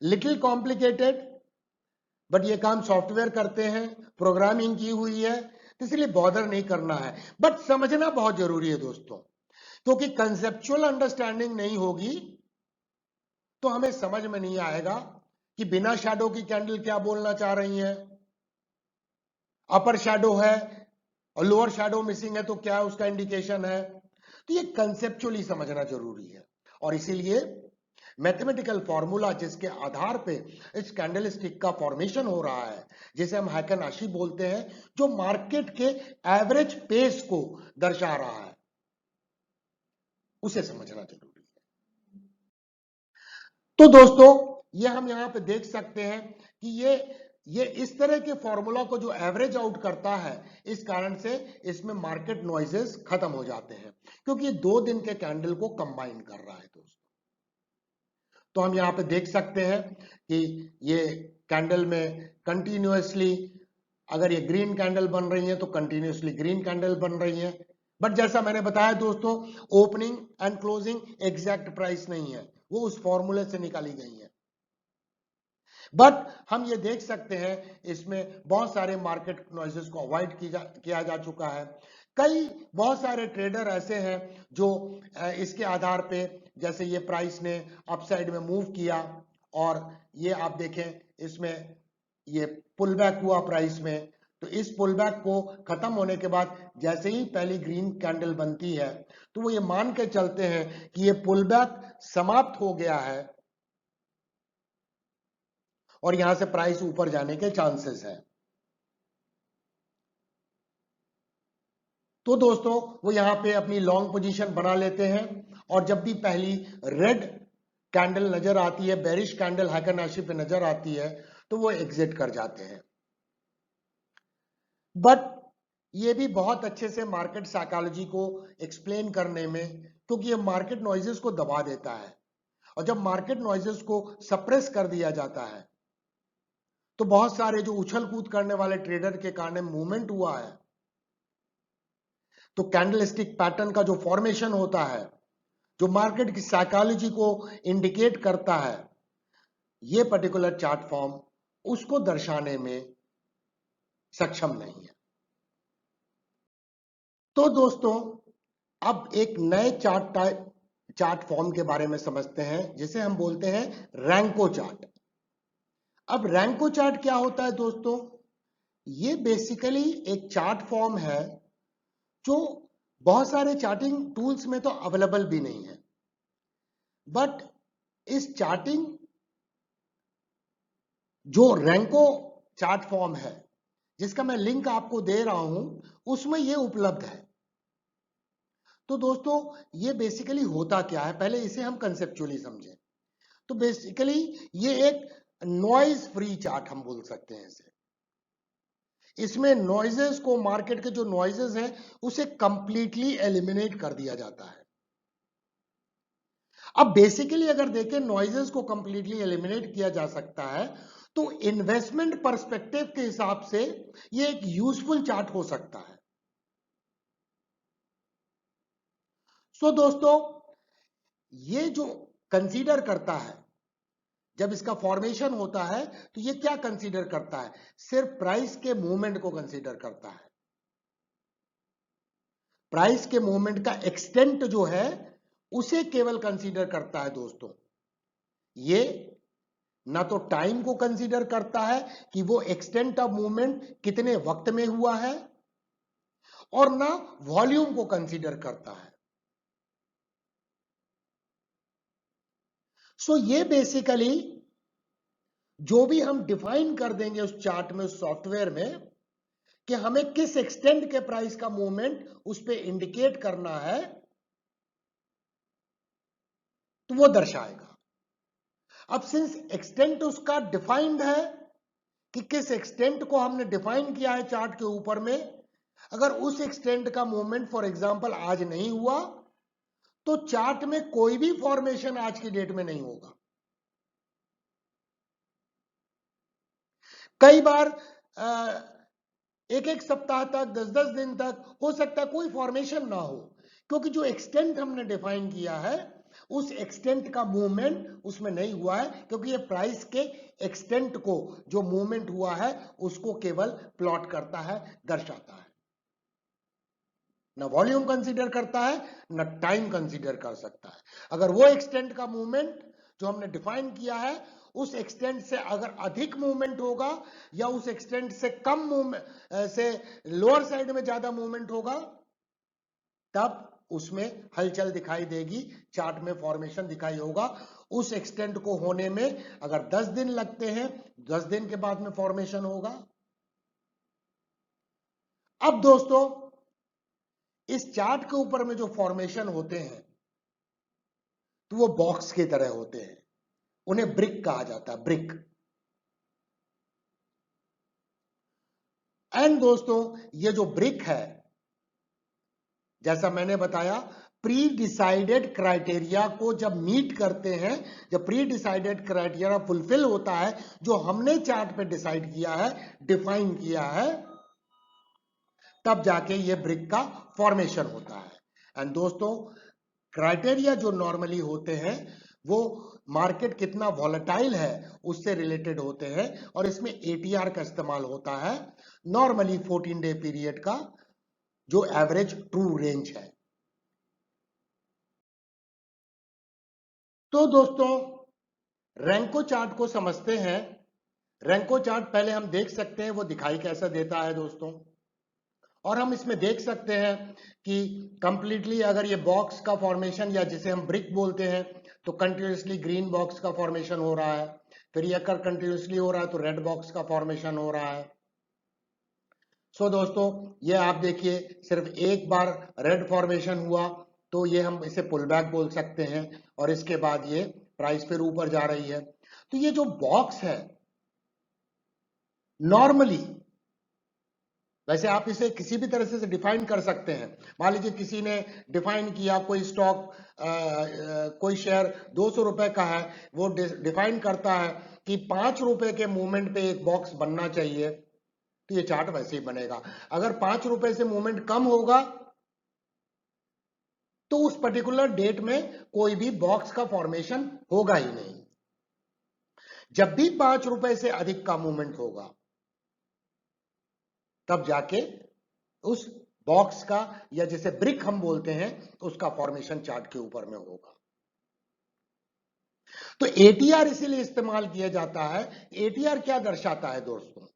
लिटिल कॉम्प्लिकेटेड, बट ये काम सॉफ्टवेयर करते हैं, प्रोग्रामिंग की हुई है, तो इसलिए बॉदर नहीं करना है, बट समझना बहुत जरूरी है दोस्तों, क्योंकि कंसेप्चुअल अंडरस्टैंडिंग नहीं होगी तो हमें समझ में नहीं आएगा कि बिना शैडो की कैंडल क्या बोलना चाह रही है, अपर शैडो है और लोअर शैडो मिसिंग है तो क्या उसका इंडिकेशन है। तो ये कंसेप्चुअली समझना जरूरी है, और इसीलिए मैथमेटिकल फॉर्मूला जिसके आधार पे इस कैंडल स्टिक का फॉर्मेशन हो रहा है, जिसे हम हैकन आशी बोलते हैं, जो मार्केट के एवरेज पेस को दर्शा रहा है, उसे समझना जरूरी है। तो दोस्तों ये हम यहां पे देख सकते हैं कि ये इस तरह के फॉर्मूला को जो एवरेज आउट करता है, इस कारण से इसमें मार्केट नॉइजेस खत्म हो जाते हैं, क्योंकि ये 2 दिन के कैंडल को कंबाइन कर रहा है दोस्तों। तो हम यहां पे देख सकते हैं कि ये कैंडल में कंटिन्यूअसली, अगर ये ग्रीन कैंडल बन रही है तो कंटिन्यूअसली ग्रीन कैंडल बन रही है, बट जैसा मैंने बताया दोस्तों, opening and closing exact price नहीं है, वो उस फॉर्मूले से निकाली गई हैं। बट हम ये देख सकते हैं इसमें बहुत सारे मार्केट नॉइजेस को अवॉइड किया जा चुका है। बहुत सारे ट्रेडर ऐसे हैं जो इसके आधार पे, जैसे ये प्राइस ने अपसाइड में मूव किया और ये आप देखें इसमें ये पुल बैक हुआ प्राइस में, तो इस पुल बैक को खत्म होने के बाद जैसे ही पहली ग्रीन कैंडल बनती है तो वो ये मान के चलते हैं कि ये पुल बैक समाप्त हो गया है और यहां से प्राइस ऊपर जाने के चांसेस है। तो दोस्तों वो यहां पे अपनी लॉन्ग पोजीशन बना लेते हैं और जब भी पहली रेड कैंडल नजर आती है, बेरिश कैंडल हैकरनाशी पे नजर आती है, तो वो एग्जिट कर जाते हैं। बट ये भी बहुत अच्छे से मार्केट साइकोलॉजी को एक्सप्लेन करने में, क्योंकि ये मार्केट नॉइजेस को दबा देता है और जब मार्केट नॉइजेस को सप्रेस कर दिया जाता है तो बहुत सारे जो उछल कूद करने वाले ट्रेडर के कारण मूवमेंट हुआ है, तो कैंडलस्टिक पैटर्न का जो फॉर्मेशन होता है, जो मार्केट की साइकोलॉजी को इंडिकेट करता है, ये पर्टिकुलर चार्ट फॉर्म उसको दर्शाने में सक्षम नहीं है। तो दोस्तों अब एक नए चार्ट फॉर्म के बारे में समझते हैं जिसे हम बोलते हैं रैंको चार्ट। अब रैंको चार्ट क्या होता है दोस्तों? ये बेसिकली एक चार्ट फॉर्म है जो बहुत सारे चार्टिंग टूल्स में तो अवेलेबल भी नहीं है, बट इस चार्टिंग जो रैंको चार्ट फॉर्म है जिसका मैं लिंक आपको दे रहा हूं, उसमें ये उपलब्ध है। तो दोस्तों ये बेसिकली होता क्या है, पहले इसे हम कंसेप्चुअली समझें। तो बेसिकली ये एक नॉइज फ्री चार्ट हम बोल सकते हैं इसे। इसमें नॉइजेस को, मार्केट के जो नॉइजेस हैं उसे कंप्लीटली एलिमिनेट कर दिया जाता है। अब बेसिकली अगर देखें नॉइजेस को कंप्लीटली एलिमिनेट किया जा सकता है तो इन्वेस्टमेंट पर्सपेक्टिव के हिसाब से ये एक यूजफुल चार्ट हो सकता है। सो दोस्तों ये जो कंसीडर करता है, जब इसका फॉर्मेशन होता है तो ये क्या कंसीडर करता है? सिर्फ प्राइस के मूवमेंट को कंसीडर करता है। प्राइस के मूवमेंट का एक्सटेंट जो है उसे केवल कंसीडर करता है दोस्तों। ये ना तो टाइम को कंसीडर करता है कि वो एक्सटेंट ऑफ मूवमेंट कितने वक्त में हुआ है, और ना वॉल्यूम को कंसीडर करता है। सो ये बेसिकली जो भी हम डिफाइन कर देंगे उस चार्ट में, उस सॉफ्टवेयर में, कि हमें किस एक्सटेंट के प्राइस का मूवमेंट उस पर इंडिकेट करना है, तो वो दर्शाएगा। अब सिंस एक्सटेंट उसका डिफाइंड है कि किस एक्सटेंट को हमने डिफाइन किया है चार्ट के ऊपर में, अगर उस एक्सटेंट का मूवमेंट फॉर एग्जांपल आज नहीं हुआ तो चार्ट में कोई भी फॉर्मेशन आज की डेट में नहीं होगा। कई बार एक एक सप्ताह तक, 10-10 दिन तक हो सकता है कोई फॉर्मेशन ना हो, क्योंकि जो एक्सटेंट हमने डिफाइन किया है उस एक्सटेंट का मूवमेंट उसमें नहीं हुआ है, क्योंकि ये प्राइस के एक्सटेंट को जो मूवमेंट हुआ है उसको केवल प्लॉट करता है, दर्शाता है। ना वॉल्यूम कंसीडर करता है, ना टाइम कंसीडर कर सकता है। अगर वो एक्सटेंट का मूवमेंट जो हमने डिफाइन किया है उस एक्सटेंट से अगर अधिक मूवमेंट होगा या उस एक्सटेंट से कम मूवमेंट से लोअर साइड में ज्यादा मूवमेंट होगा, तब उसमें हलचल दिखाई देगी, चार्ट में फॉर्मेशन दिखाई होगा। उस एक्सटेंट को होने में अगर 10 दिन लगते हैं, 10 दिन के बाद में फॉर्मेशन होगा। अब दोस्तों इस चार्ट के ऊपर में जो फॉर्मेशन होते हैं तो वो बॉक्स की तरह होते हैं, उन्हें ब्रिक कहा जाता है, ब्रिक। एंड दोस्तों ये जो ब्रिक है, जैसा मैंने बताया, प्री डिसाइडेड क्राइटेरिया को जब मीट करते हैं, जब प्री डिसाइडेड क्राइटेरिया फुलफिल होता है जो हमने चार्ट पे डिसाइड किया है, डिफाइन किया है, तब जाके ये ब्रिक का फॉर्मेशन होता है। एंड दोस्तों क्राइटेरिया जो नॉर्मली होते हैं वो मार्केट कितना वॉलेटाइल है उससे रिलेटेड होते हैं, और इसमें एटीआर का इस्तेमाल होता है नॉर्मली 14 डे पीरियड का जो एवरेज ट्रू रेंज है। तो दोस्तों रैंको चार्ट को समझते हैं। रैंको चार्ट पहले हम देख सकते हैं वो दिखाई कैसा देता है दोस्तों, और हम इसमें देख सकते हैं कि कंप्लीटली अगर ये बॉक्स का फॉर्मेशन या जिसे हम ब्रिक बोलते हैं तो कंटिन्यूसली ग्रीन बॉक्स का फॉर्मेशन हो रहा है, फिर ये अगर कंटिन्यूसली हो रहा है तो रेड बॉक्स का फॉर्मेशन हो रहा है। सो दोस्तों ये आप देखिए सिर्फ एक बार रेड फॉर्मेशन हुआ तो ये हम इसे पुल बैक बोल सकते हैं, और इसके बाद ये प्राइस फिर ऊपर जा रही है। तो ये जो बॉक्स है नॉर्मली, वैसे आप इसे किसी भी तरह से डिफाइन कर सकते हैं। मान लीजिए किसी ने डिफाइन किया कोई स्टॉक कोई शेयर 200 रुपए का है, वो डिफाइन करता है कि 5 रुपए के मूवमेंट पे एक बॉक्स बनना चाहिए, तो ये चार्ट वैसे ही बनेगा। अगर 5 रुपए से मूवमेंट कम होगा तो उस पर्टिकुलर डेट में कोई भी बॉक्स का फॉर्मेशन होगा ही नहीं। जब भी 5 रुपए से अधिक का मूवमेंट होगा तब जाके उस बॉक्स का या जिसे ब्रिक हम बोलते हैं उसका फॉर्मेशन चार्ट के ऊपर में होगा। तो एटीआर इसीलिए इस्तेमाल किया जाता है। एटीआर क्या दर्शाता है दोस्तों?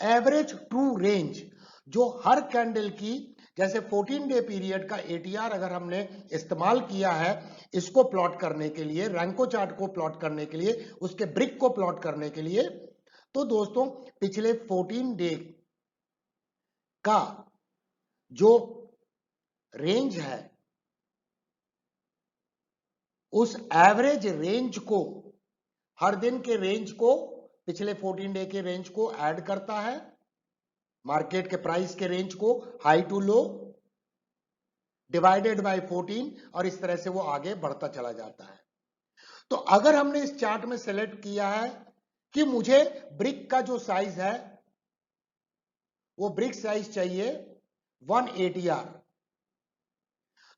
एवरेज ट्रू रेंज, जो हर कैंडल की, जैसे 14 डे पीरियड का एटीआर अगर हमने इस्तेमाल किया है इसको प्लॉट करने के लिए, रैंको चार्ट को प्लॉट करने के लिए, उसके ब्रिक को प्लॉट करने के लिए, तो दोस्तों पिछले 14 डे का जो रेंज है उस एवरेज रेंज को, हर दिन के रेंज को, पिछले 14 डे के रेंज को ऐड करता है, मार्केट के प्राइस के रेंज को, high to low, divided by 14, और इस तरह से वो आगे बढ़ता चला जाता है। तो अगर हमने इस चार्ट में सेलेक्ट किया है कि मुझे ब्रिक का जो साइज है वो ब्रिक साइज चाहिए 1 एटीआर,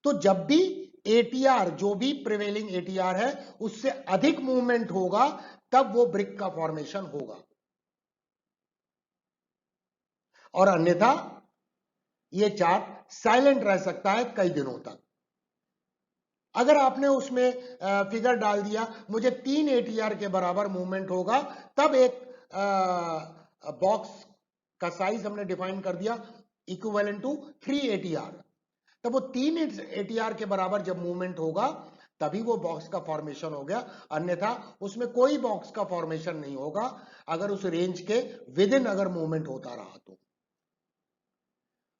तो जब भी एटीआर, जो भी प्रिवेलिंग एटीआर है उससे अधिक मूवमेंट होगा तब वो ब्रिक का फॉर्मेशन होगा, और अन्यथा ये चार्ट साइलेंट रह सकता है कई दिनों तक। अगर आपने उसमें फिगर डाल दिया मुझे 3 एटीआर के बराबर मूवमेंट होगा, तब एक बॉक्स का साइज हमने डिफाइन कर दिया इक्विवेलेंट टू 3 एटीआर, तब वो 3 एटीआर के बराबर जब मूवमेंट होगा तभी वो बॉक्स का फॉर्मेशन हो गया, अन्यथा उसमें कोई बॉक्स का फॉर्मेशन नहीं होगा अगर उस रेंज के विद इन अगर मूवमेंट होता रहा तो।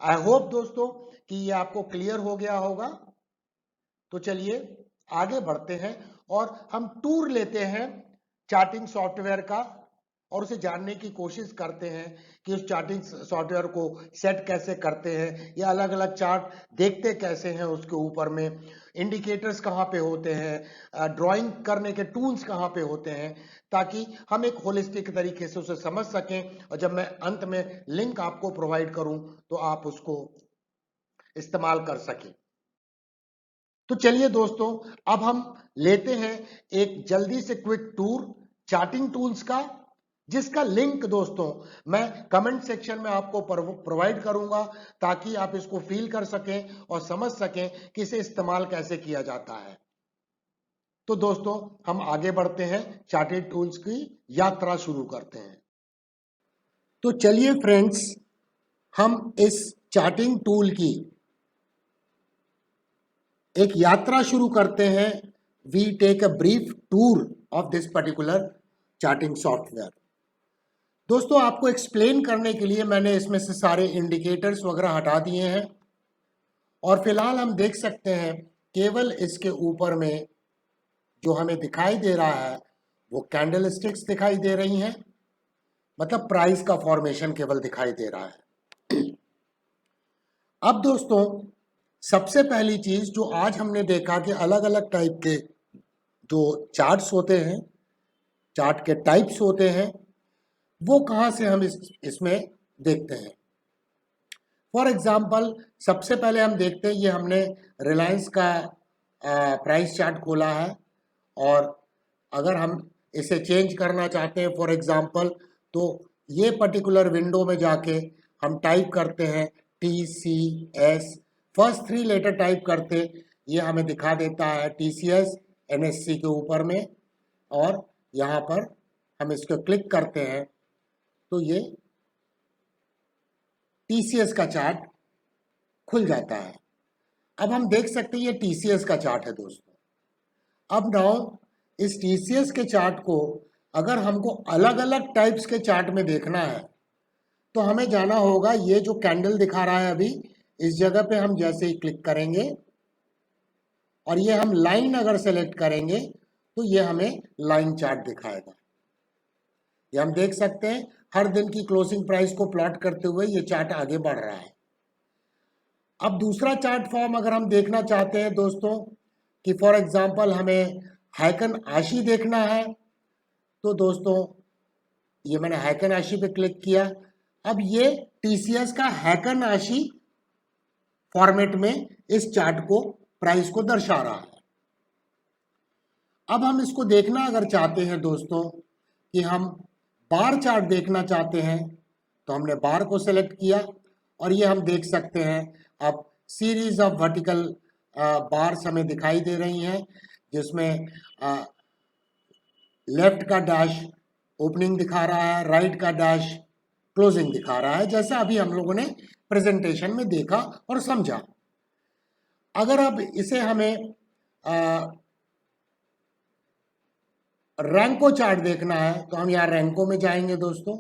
आई होप दोस्तों कि ये आपको क्लियर हो गया होगा। तो चलिए आगे बढ़ते हैं और हम टूर लेते हैं चार्टिंग सॉफ्टवेयर का, और उसे जानने की कोशिश करते हैं कि उस चार्टिंग सॉफ्टवेयर को सेट कैसे करते हैं, या अलग अलग चार्ट देखते कैसे हैं, उसके ऊपर में इंडिकेटर्स कहाँ पे होते हैं, ड्राइंग करने के टूल्स कहाँ पे होते हैं, ताकि हम एक होलिस्टिक तरीके से उसे समझ सकें, और जब मैं अंत में लिंक आपको प्रोवाइड करूं तो आप उसको इस्तेमाल कर सकें। तो चलिए दोस्तों अब हम लेते हैं एक जल्दी से क्विक टूर चार्टिंग टूल्स का, जिसका लिंक दोस्तों मैं कमेंट सेक्शन में आपको प्रोवाइड करूंगा ताकि आप इसको फील कर सकें और समझ सकें कि इसे इस्तेमाल कैसे किया जाता है। तो दोस्तों हम आगे बढ़ते हैं, चार्टेड टूल्स की यात्रा शुरू करते हैं। तो चलिए फ्रेंड्स हम इस चार्टिंग टूल की एक यात्रा शुरू करते हैं। We take a brief tour of this particular charting software. दोस्तों आपको एक्सप्लेन करने के लिए मैंने इसमें से सारे इंडिकेटर्स वगैरह हटा दिए हैं, और फिलहाल हम देख सकते हैं केवल इसके ऊपर में जो हमें दिखाई दे रहा है वो कैंडल स्टिक्स दिखाई दे रही हैं, मतलब प्राइस का फॉर्मेशन केवल दिखाई दे रहा है। अब दोस्तों सबसे पहली चीज जो आज हमने देखा कि अलग अलग टाइप के जो चार्ट्स होते हैं, चार्ट के टाइप्स होते हैं, वो कहाँ से हम इसमें देखते हैं। फॉर एग्जाम्पल सबसे पहले हम देखते हैं, ये हमने रिलायंस का प्राइस चार्ट खोला है, और अगर हम इसे चेंज करना चाहते हैं फॉर एग्जांपल, तो ये पर्टिकुलर विंडो में जाके हम टाइप करते हैं TCS, फर्स्ट 3 लेटर टाइप करते, ये हमें दिखा देता है TCS NSE के ऊपर में, और यहाँ पर हम इसको क्लिक करते हैं तो ये TCS का चार्ट खुल जाता है। अब हम देख सकते हैं ये TCS का चार्ट है दोस्तों। अब नाउ इस TCS के चार्ट को अगर हमको अलग अलग टाइप्स के चार्ट में देखना है तो हमें जाना होगा, ये जो कैंडल दिखा रहा है अभी, इस जगह पे हम जैसे ही क्लिक करेंगे और ये हम लाइन अगर सेलेक्ट करेंगे तो ये हमें लाइन चार्ट दिखाएगा। ये हम देख सकते हैं हर दिन की क्लोजिंग प्राइस को प्लॉट करते हुए ये चार्ट आगे बढ़ रहा है। अब दूसरा चार्ट फॉर्म अगर हम देखना चाहते हैं दोस्तों कि फॉर एग्जांपल हमें हैकन आशी देखना है, तो दोस्तों ये मैंने हैकन आशी पे क्लिक किया। अब ये TCS का हैकन आशी फॉर्मेट में इस चार्ट को, प्राइस को दर्शा रहा है। अब हम इसको देखना अगर चाहते हैं दोस्तों कि हम बार चार्ट देखना चाहते हैं, तो हमने बार को सेलेक्ट किया और ये हम देख सकते हैं अब सीरीज ऑफ वर्टिकल बार्स हमें दिखाई दे रही हैं, जिसमें लेफ्ट का डैश ओपनिंग दिखा रहा है, राइट का डैश क्लोजिंग दिखा रहा है, जैसा अभी हम लोगों ने प्रेजेंटेशन में देखा और समझा। अगर अब इसे हमें रैंको चार्ट देखना है तो हम यहाँ रैंको में जाएंगे दोस्तों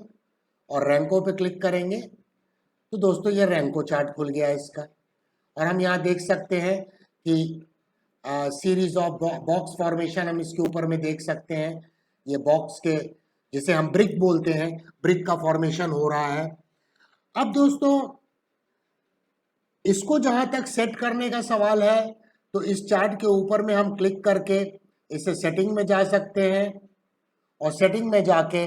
और रैंको पे क्लिक करेंगे तो दोस्तों ये रैंको चार्ट खुल गया है इसका। और हम यहाँ देख सकते हैं कि सीरीज ऑफ बॉक्स फॉर्मेशन हम इसके ऊपर में देख सकते हैं। ये बॉक्स के, जिसे हम ब्रिक बोलते हैं, ब्रिक का फॉर्मेशन हो रहा है। अब दोस्तों इसको जहां तक सेट करने का सवाल है तो इस चार्ट के ऊपर में हम क्लिक करके इसे सेटिंग में जा सकते हैं और सेटिंग में जाके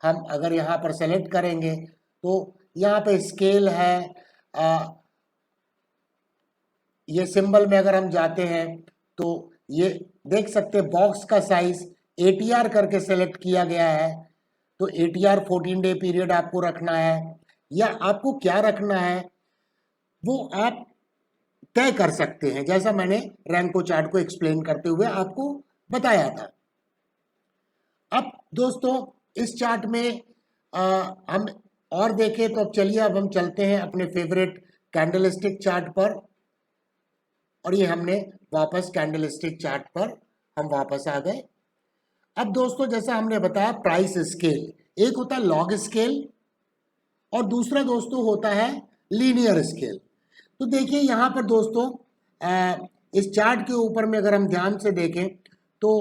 हम अगर यहाँ पर सेलेक्ट करेंगे तो यहाँ पे स्केल है, ये सिंबल में अगर हम जाते हैं तो ये देख सकते हैं बॉक्स का साइज ATR करके सेलेक्ट किया गया है। तो ATR 14 डे पीरियड आपको रखना है या आपको क्या रखना है वो आप तय कर सकते हैं, जैसा मैंने रैंको चार्ट को एक्सप्लेन करते हुए आपको बताया था। अब दोस्तों इस चार्ट में हम और देखें तो अब चलिए अब हम चलते हैं अपने फेवरेट कैंडलस्टिक चार्ट पर, और ये हमने वापस कैंडलस्टिक चार्ट पर हम वापस आ गए। अब दोस्तों जैसा हमने बताया प्राइस स्केल, एक होता है लॉग स्केल और दूसरा दोस्तों होता है लीनियर स्केल। तो देखिए यहाँ पर दोस्तों इस चार्ट के ऊपर में अगर हम ध्यान से देखें तो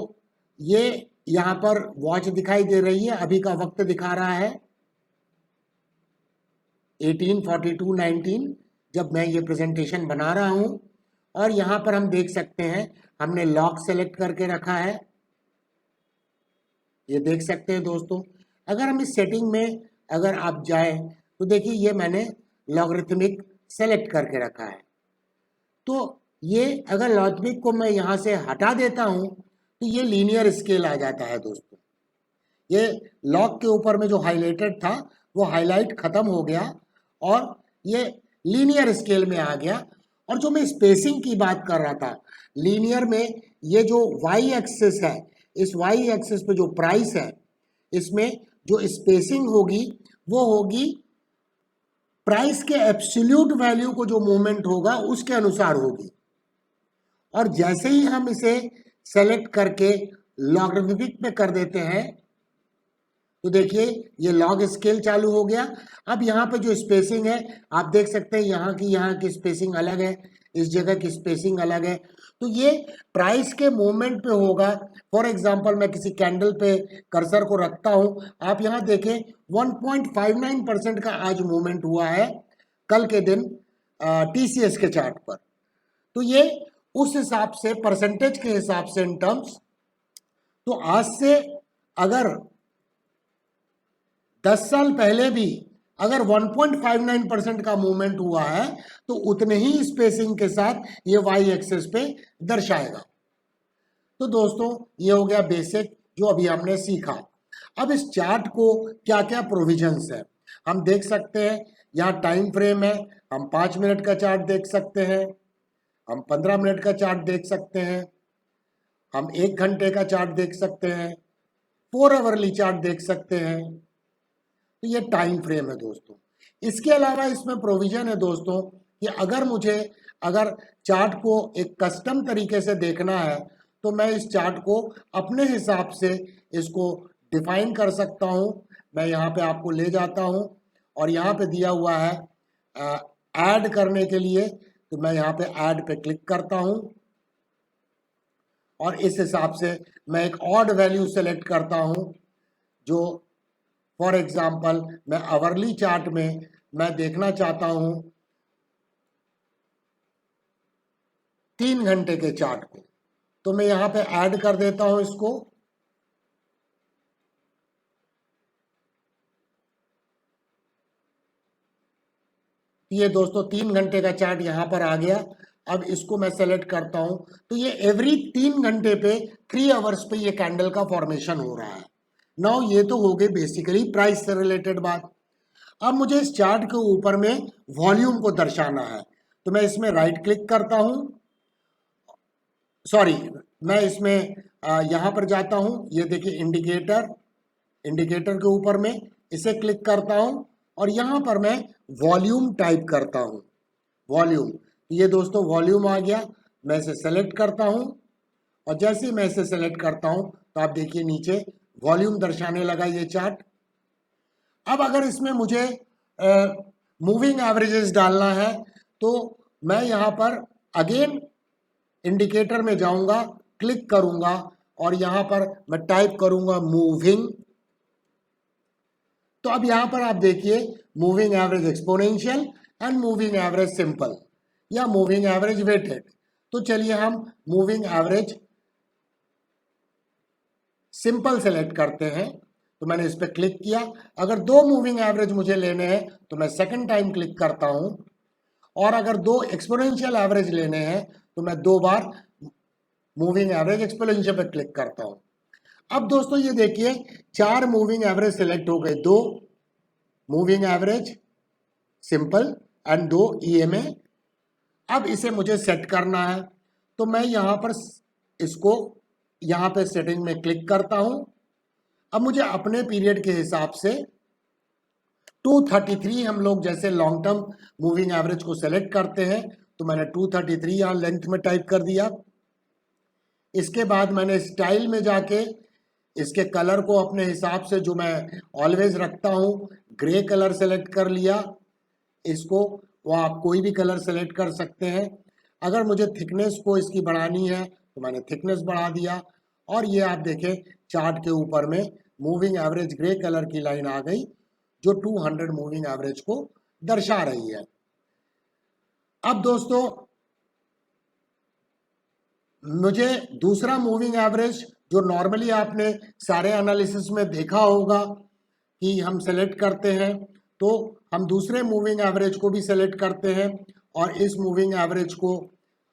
ये यहाँ पर वॉच दिखाई दे रही है, अभी का वक्त दिखा रहा है 18:42:19 जब मैं ये प्रेजेंटेशन बना रहा हूँ। और यहाँ पर हम देख सकते हैं हमने लॉग सेलेक्ट करके रखा है, ये देख सकते हैं दोस्तों। अगर हम इस सेटिंग में अगर आप जाएं तो देखिए ये मैंने लॉगरिथमिक सेलेक्ट करके रखा है। तो ये अगर लॉगरिथमिक को मैं यहाँ से हटा देता हूँ तो ये लीनियर स्केल आ जाता है दोस्तों। ये लॉग के ऊपर में जो हाईलाइटेड था वो हाईलाइट खत्म हो गया और ये लीनियर स्केल में आ गया। और जो मैं स्पेसिंग की बात कर रहा था, लीनियर में ये जो वाई एक्सिस है, इस वाई एक्सिस पे जो प्राइस है इसमें जो स्पेसिंग होगी वो होगी प्राइस के एब्सोल्यूट वैल्यू को जो मूवमेंट होगा उसके अनुसार होगी। और जैसे ही हम इसे सेलेक्ट करके लॉगरिथमिक पे कर देते हैं तो देखिए ये लॉग स्केल चालू हो गया। अब यहाँ पे जो स्पेसिंग है आप देख सकते हैं यहाँ की स्पेसिंग अलग है, इस जगह की स्पेसिंग अलग है। तो ये प्राइस के मूवमेंट पे होगा। फॉर एग्जांपल मैं किसी कैंडल पे कर्सर को रखता हूँ, आप यहाँ देखें 1.59% का आज मूवमेंट हुआ है कल के दिन TCS के चार्ट पर। तो ये उस हिसाब से परसेंटेज के हिसाब से इन टर्म्स, तो आज से अगर 10 साल पहले भी अगर 1.59% का मूवमेंट हुआ है तो उतने ही स्पेसिंग के साथ ये वाई एक्सिस पे दर्शाएगा। तो दोस्तों ये हो गया बेसिक जो अभी हमने सीखा। अब इस चार्ट को क्या क्या प्रोविजंस है हम देख सकते हैं। यहाँ टाइम फ्रेम है, हम 5 मिनट का चार्ट देख सकते हैं, हम 15 मिनट का चार्ट देख सकते हैं, हम 1 घंटे का चार्ट देख सकते हैं, 4 आवरली चार्ट देख सकते हैं। तो ये टाइम फ्रेम है दोस्तों। इसके अलावा इसमें प्रोविजन है दोस्तों कि अगर चार्ट को एक कस्टम तरीके से देखना है तो मैं इस चार्ट को अपने हिसाब से इसको डिफाइन कर सकता हूं। मैं यहाँ पे आपको ले जाता हूं और यहाँ पे दिया हुआ है ऐड करने के लिए, तो मैं यहाँ पे ऐड पे क्लिक करता हूं और इस हिसाब से मैं एक ऑड वैल्यू सेलेक्ट करता हूं। जो फॉर एग्जाम्पल मैं आवरली चार्ट में मैं देखना चाहता हूं 3 घंटे के चार्ट को, तो मैं यहां पे ऐड कर देता हूं इसको। ये दोस्तों 3 घंटे का चार्ट यहां पर आ गया। अब इसको मैं सेलेक्ट करता हूं तो ये एवरी 3 घंटे पे 3 आवर्स पे ये कैंडल का फॉर्मेशन हो रहा है। नाउ ये तो हो गई बेसिकली प्राइस से रिलेटेड बात। अब मुझे इस चार्ट के ऊपर में वॉल्यूम को दर्शाना है, तो मैं इसमें राइट क्लिक करता हूं, सॉरी मैं इसमें यहां पर जाता हूं। ये देखिए इंडिकेटर के ऊपर में इसे क्लिक करता हूं और यहां पर मैं वॉल्यूम टाइप करता हूं। वॉल्यूम, ये दोस्तों वॉल्यूम आ गया। मैं इसे सेलेक्ट करता हूं और जैसे ही मैं इसे सेलेक्ट करता हूं तो आप देखिए नीचे वॉल्यूम दर्शाने लगा ये चार्ट। अब अगर इसमें मुझे मूविंग एवरेजेस डालना है तो मैं यहां पर अगेन इंडिकेटर में जाऊंगा, क्लिक करूंगा और यहां पर मैं टाइप करूंगा मूविंग। तो अब यहां पर आप देखिए moving average exponential and moving average simple या मूविंग एवरेज वेटेड। तो चलिए हम मूविंग एवरेज सिंपल सेलेक्ट करते हैं। तो मैंने इस पर क्लिक किया। अगर 2 मूविंग एवरेज मुझे लेने हैं तो मैं सेकंड टाइम क्लिक करता हूं और अगर 2 एक्सपोनेंशियल एवरेज लेने हैं तो मैं 2 बार मूविंग एवरेज एक्सपोनेंशियल पे क्लिक करता हूं। अब दोस्तों ये देखिए 4 मूविंग एवरेज सिलेक्ट हो गए, 2 moving average simple and 2 EMA. अब इसे मुझे सेट करना है तो मैं यहां पर इसको यहां पे सेटिंग में क्लिक करता हूं। अब मुझे अपने पीरियड के हिसाब से 233 हम लोग जैसे लॉन्ग टर्म मूविंग एवरेज को सेलेक्ट करते हैं तो मैंने 233 यहां लेंथ में टाइप कर दिया। इसके बाद मैंने स्टाइल में जाके इसके कलर को अपने हिसाब से जो मैं ऑलवेज रखता हूं ग्रे कलर सेलेक्ट कर लिया। इसको वो आप कोई भी कलर सेलेक्ट कर सकते हैं। अगर मुझे थिकनेस को इसकी बढ़ानी है तो मैंने थिकनेस बढ़ा दिया और ये आप देखें चार्ट के ऊपर में मूविंग एवरेज ग्रे कलर की लाइन आ गई जो 200 मूविंग एवरेज को दर्शा रही है। अब दोस्तों मुझे दूसरा मूविंग एवरेज जो नॉर्मली आपने सारे एनालिसिस में देखा होगा कि हम सेलेक्ट करते हैं, तो हम दूसरे मूविंग एवरेज को भी सेलेक्ट करते हैं और इस मूविंग एवरेज को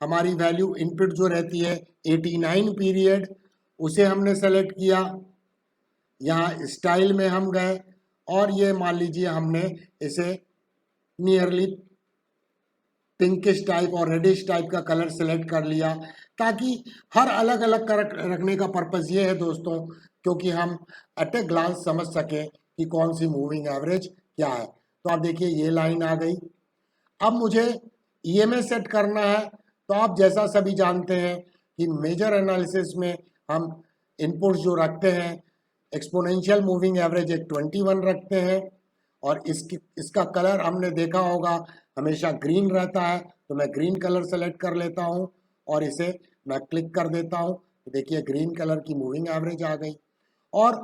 हमारी वैल्यू इनपुट जो रहती है 89 पीरियड उसे हमने सेलेक्ट किया। यहाँ स्टाइल में हम गए और ये मान लीजिए हमने इसे नियरली पिंकिश टाइप और रेडिश टाइप का कलर सेलेक्ट कर लिया ताकि हर अलग अलग रखने का पर्पस ये है दोस्तों क्योंकि हम एट ए ग्लांस समझ सकें कि कौन सी मूविंग एवरेज क्या है। तो आप देखिए ये लाइन आ गई। अब मुझे ईएमए सेट करना है तो आप जैसा सभी जानते हैं कि मेजर एनालिसिस में हम इनपुट्स जो रखते हैं एक्सपोनेंशियल मूविंग एवरेज एक 21 रखते हैं और इसका कलर हमने देखा होगा हमेशा ग्रीन रहता है, तो मैं ग्रीन कलर सेलेक्ट कर लेता हूं और इसे मैं क्लिक कर देता हूं। तो देखिए ग्रीन कलर की मूविंग एवरेज आ गई। और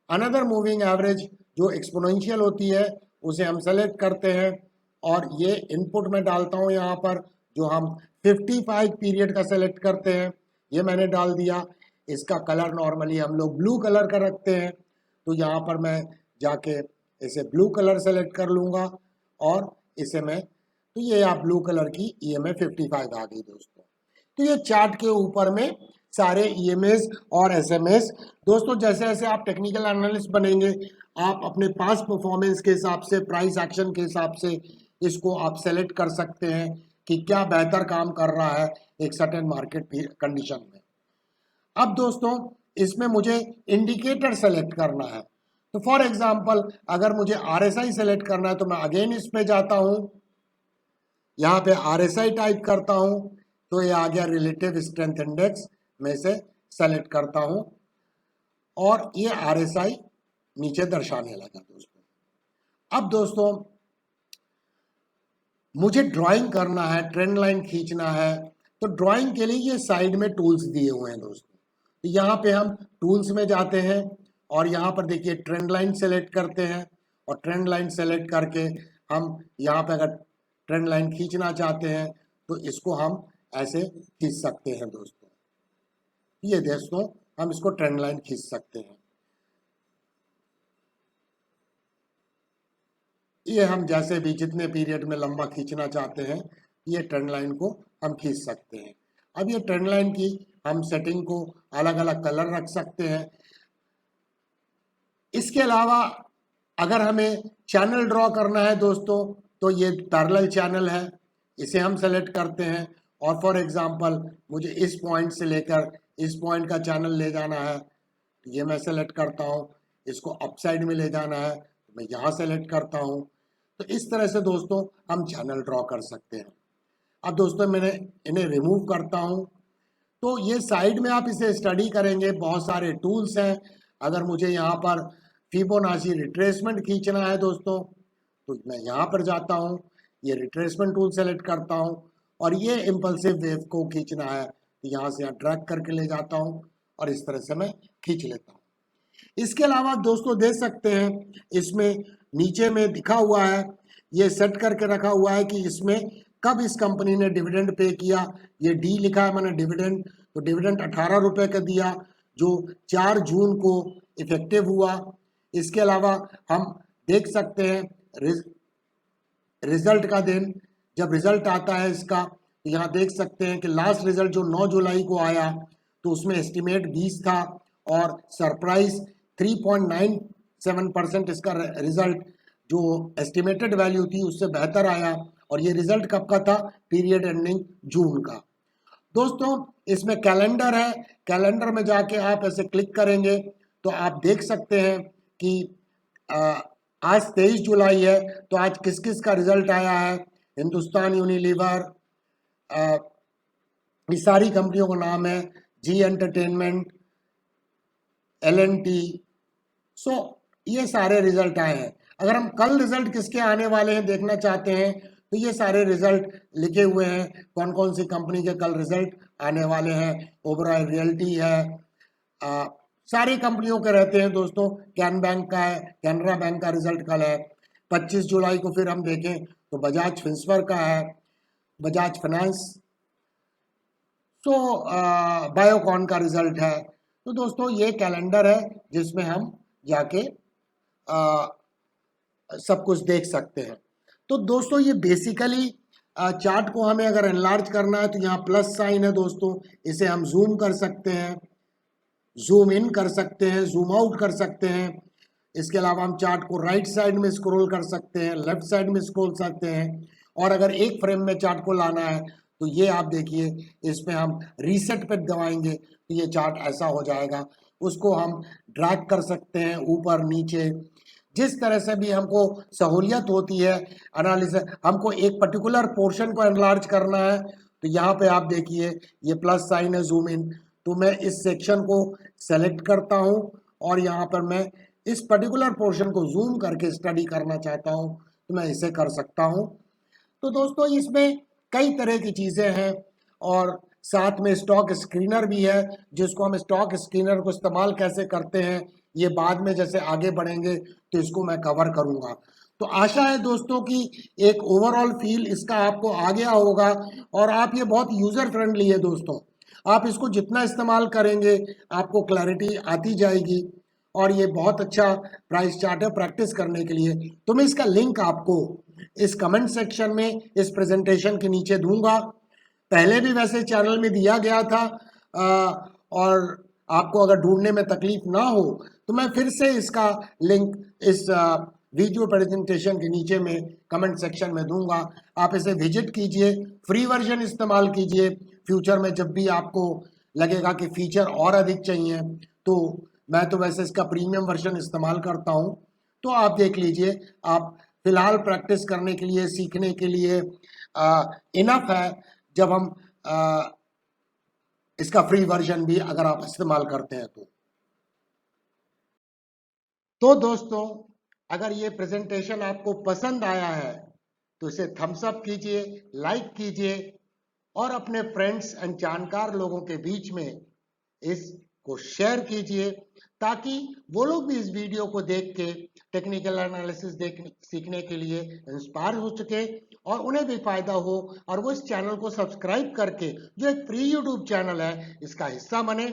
अनदर मूविंग एवरेज जो एक्सपोनेंशियल होती है उसे हम सेलेक्ट करते हैं और ये इनपुट में डालता हूं यहाँ पर जो हम 55 पीरियड का सेलेक्ट करते हैं, ये मैंने डाल दिया। इसका कलर नॉर्मली हम लोग ब्लू कलर का रखते हैं, तो यहाँ पर मैं जाके इसे ब्लू कलर सेलेक्ट कर लूँगा और इसे मैं, तो ये आप ब्लू कलर की ईएमए 55 आ गई दोस्तों। तो ये चार्ट के ऊपर में सारे ईएमएस और एसएमएस। दोस्तों जैसे जैसे आप टेक्निकल एनालिस्ट बनेंगे, आप अपने पास परफॉर्मेंस के हिसाब से, प्राइस एक्शन के हिसाब से इसको आप सेलेक्ट कर सकते हैं कि क्या बेहतर काम कर रहा है एक सर्टेन मार्केट कंडीशन में। अब दोस्तों इसमें मुझे इंडिकेटर सेलेक्ट करना है। तो फॉर एग्जांपल अगर मुझे आरएसआई सेलेक्ट करना है तो मैं अगेन इस पे जाता हूं, यहाँ पे आरएसआई टाइप करता हूं तो ये आ गया रिलेटिव स्ट्रेंथ इंडेक्स, में से सेलेक्ट करता हूं और ये आरएसआई नीचे दर्शाने लगा दोस्तों। अब दोस्तों मुझे ड्राइंग करना है, ट्रेंड लाइन खींचना है, तो ड्राइंग के लिए ये साइड में टूल्स दिए हुए हैं दोस्तों। तो यहाँ पे हम टूल्स में जाते हैं और यहाँ पर देखिए ट्रेंड लाइन सेलेक्ट करते हैं और ट्रेंड लाइन सेलेक्ट करके हम यहाँ पे अगर ट्रेंड लाइन खींचना चाहते हैं तो इसको हम ऐसे खींच सकते हैं दोस्तों। ये दोस्तों हम इसको ट्रेंड लाइन खींच सकते हैं। ये हम जैसे भी जितने पीरियड में लंबा खींचना चाहते हैं ये ट्रेंड लाइन को हम खींच सकते हैं। अब ये ट्रेंड लाइन की हम सेटिंग को अलग अलग कलर रख सकते हैं। इसके अलावा अगर हमें चैनल ड्रॉ करना है दोस्तों तो ये पैरेलल चैनल है, इसे हम सेलेक्ट करते हैं और फॉर एग्जांपल मुझे इस पॉइंट से लेकर इस पॉइंट का चैनल ले जाना है तो ये मैं सेलेक्ट करता हूँ। इसको अप साइड में ले जाना है तो मैं यहाँ सेलेक्ट करता हूँ। तो इस तरह से दोस्तों हम चैनल ड्रॉ कर सकते हैं। अब दोस्तों मैंने इन्हें रिमूव करता हूँ तो ये साइड में आप इसे स्टडी करेंगे, बहुत सारे टूल्स हैं। अगर मुझे यहाँ पर फिबोनाची रिट्रेसमेंट खींचना है दोस्तों तो मैं यहाँ पर जाता हूँ, ये रिट्रेसमेंट टूल सेलेक्ट करता हूँ और ये इम्पल्सिव वेव को खींचना है तो यहाँ से यहाँ ड्रैग करके ले जाता हूँ और इस तरह से मैं खींच लेता हूँ। इसके अलावा दोस्तों देख सकते हैं इसमें नीचे में दिखा हुआ है, ये सेट करके रखा हुआ है कि इसमें कब इस कंपनी ने डिविडेंड पे किया। ये डी लिखा है मैंने डिविडेंड, तो डिविडेंड 18 रुपए का दिया जो 4 जून को इफेक्टिव हुआ। इसके अलावा हम देख सकते हैं रिजल्ट का दिन, जब रिजल्ट आता है इसका तो यहाँ देख सकते हैं कि लास्ट रिजल्ट जो 9 जुलाई को आया तो उसमें एस्टिमेट 20 था और सरप्राइज 3.97% इसका रिजल्ट जो एस्टिमेटेड वैल्यू थी उससे बेहतर आया और ये रिजल्ट कब का था, पीरियड एंडिंग जून का। दोस्तों इसमें कैलेंडर है, कैलेंडर में जाके आप ऐसे क्लिक करेंगे तो आप देख सकते हैं कि आज 23 जुलाई है तो आज किस किस का रिजल्ट आया है। हिंदुस्तान यूनिलीवर, ये सारी कंपनियों का नाम है, जी एंटरटेनमेंट, एल&टी, सो ये सारे रिजल्ट आए हैं। अगर हम कल रिजल्ट किसके आने वाले हैं देखना चाहते हैं तो ये सारे रिजल्ट लिखे हुए हैं, कौन कौन सी कंपनी के कल रिजल्ट आने वाले हैं। ओबरॉय रियल्टी है, सारी कंपनियों के रहते हैं दोस्तों। कैन बैंक का है, कैनरा बैंक का रिजल्ट कल है। 25 जुलाई को फिर हम देखें तो बजाज फिंसर्व का है, बजाज फाइनेंस, तो बायोकॉन का रिजल्ट है। तो दोस्तों ये कैलेंडर है जिसमें हम जाके सब कुछ देख सकते हैं। तो दोस्तों ये बेसिकली चार्ट को हमें अगर एनलार्ज करना है तो यहाँ प्लस साइन है दोस्तों, इसे हम जूम कर सकते हैं, जूम इन कर सकते हैं, जूम आउट कर सकते हैं। इसके अलावा हम चार्ट को राइट साइड में स्क्रॉल कर सकते हैं, लेफ्ट साइड में स्क्रॉल सकते हैं और अगर एक फ्रेम में चार्ट को लाना है तो ये आप देखिए इसमें हम रीसेट पे दबाएंगे तो ये चार्ट ऐसा हो जाएगा। उसको हम ड्रैग कर सकते हैं ऊपर नीचे, जिस तरह से भी हमको सहूलियत होती है एनालिसिस। हमको एक पर्टिकुलर पोर्शन को एनलार्ज करना है तो यहाँ पे आप देखिए ये प्लस साइन है, जूम इन, तो मैं इस सेक्शन को सेलेक्ट करता हूँ और यहाँ पर मैं इस पर्टिकुलर पोर्शन को जूम करके स्टडी करना चाहता हूँ तो मैं इसे कर सकता हूँ। तो दोस्तों इसमें कई तरह की चीज़ें हैं और साथ में स्टॉक स्क्रीनर भी है, जिसको हम स्टॉक स्क्रीनर को इस्तेमाल कैसे करते हैं ये बाद में जैसे आगे बढ़ेंगे तो इसको मैं कवर करूँगा। तो आशा है दोस्तों कि एक ओवरऑल फील इसका आपको आ गया होगा और आप ये बहुत यूज़र फ्रेंडली है दोस्तों। आप इसको जितना इस्तेमाल करेंगे आपको क्लैरिटी आती जाएगी और ये बहुत अच्छा प्राइस चार्ट है प्रैक्टिस करने के लिए। तो मैं इसका लिंक आपको इस कमेंट सेक्शन में इस प्रेजेंटेशन के नीचे दूंगा। पहले भी वैसे चैनल में दिया गया था और आपको अगर ढूंढने में तकलीफ ना हो तो मैं फिर से इसका लिंक इस वीडियो प्रेजेंटेशन के नीचे में कमेंट सेक्शन में दूंगा। आप इसे विजिट कीजिए, फ्री वर्जन इस्तेमाल कीजिए। फ्यूचर में जब भी आपको लगेगा कि फीचर और अधिक चाहिए तो मैं तो वैसे इसका प्रीमियम वर्जन इस्तेमाल करता हूं, तो आप देख लीजिए। आप फिलहाल प्रैक्टिस करने के लिए, सीखने के लिए इनफ है जब हम इसका फ्री वर्जन भी अगर आप इस्तेमाल करते हैं तो दोस्तों, अगर ये प्रेजेंटेशन आपको पसंद आया है तो इसे थम्स अप कीजिए, लाइक कीजिए और अपने फ्रेंड्स एंड जानकार लोगों के बीच में इसको शेयर कीजिए, ताकि वो लोग भी इस वीडियो को देख के टेक्निकल एनालिसिस सीखने के लिए इंस्पायर हो सके और उन्हें भी फायदा हो, और वो इस चैनल को सब्सक्राइब करके, जो एक फ्री यूट्यूब चैनल है, इसका हिस्सा बने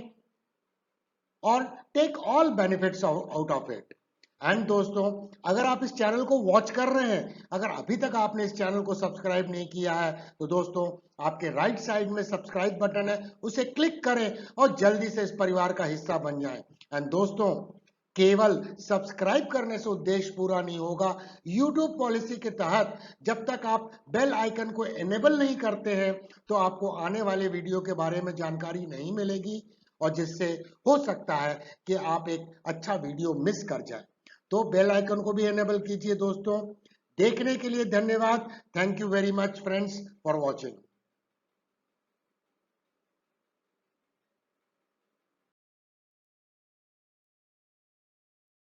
और take all benefits out of it. And दोस्तों, अगर आप इस चैनल को वॉच कर रहे हैं, अगर अभी तक आपने इस चैनल को सब्सक्राइब नहीं किया है तो दोस्तों, आपके राइट साइड में सब्सक्राइब बटन है, उसे क्लिक करें और जल्दी से इस परिवार का हिस्सा बन जाएं। एंड दोस्तों, केवल सब्सक्राइब करने से उद्देश्य पूरा नहीं होगा। YouTube पॉलिसी के तहत जब तक आप बेल आइकन को एनेबल नहीं करते हैं तो आपको आने वाले वीडियो के बारे में जानकारी नहीं मिलेगी, और जिससे हो सकता है कि आप एक अच्छा वीडियो मिस कर जाए। तो बेल आइकन को भी एनेबल कीजिए दोस्तों। देखने के लिए धन्यवाद। Thank you very much friends for watching.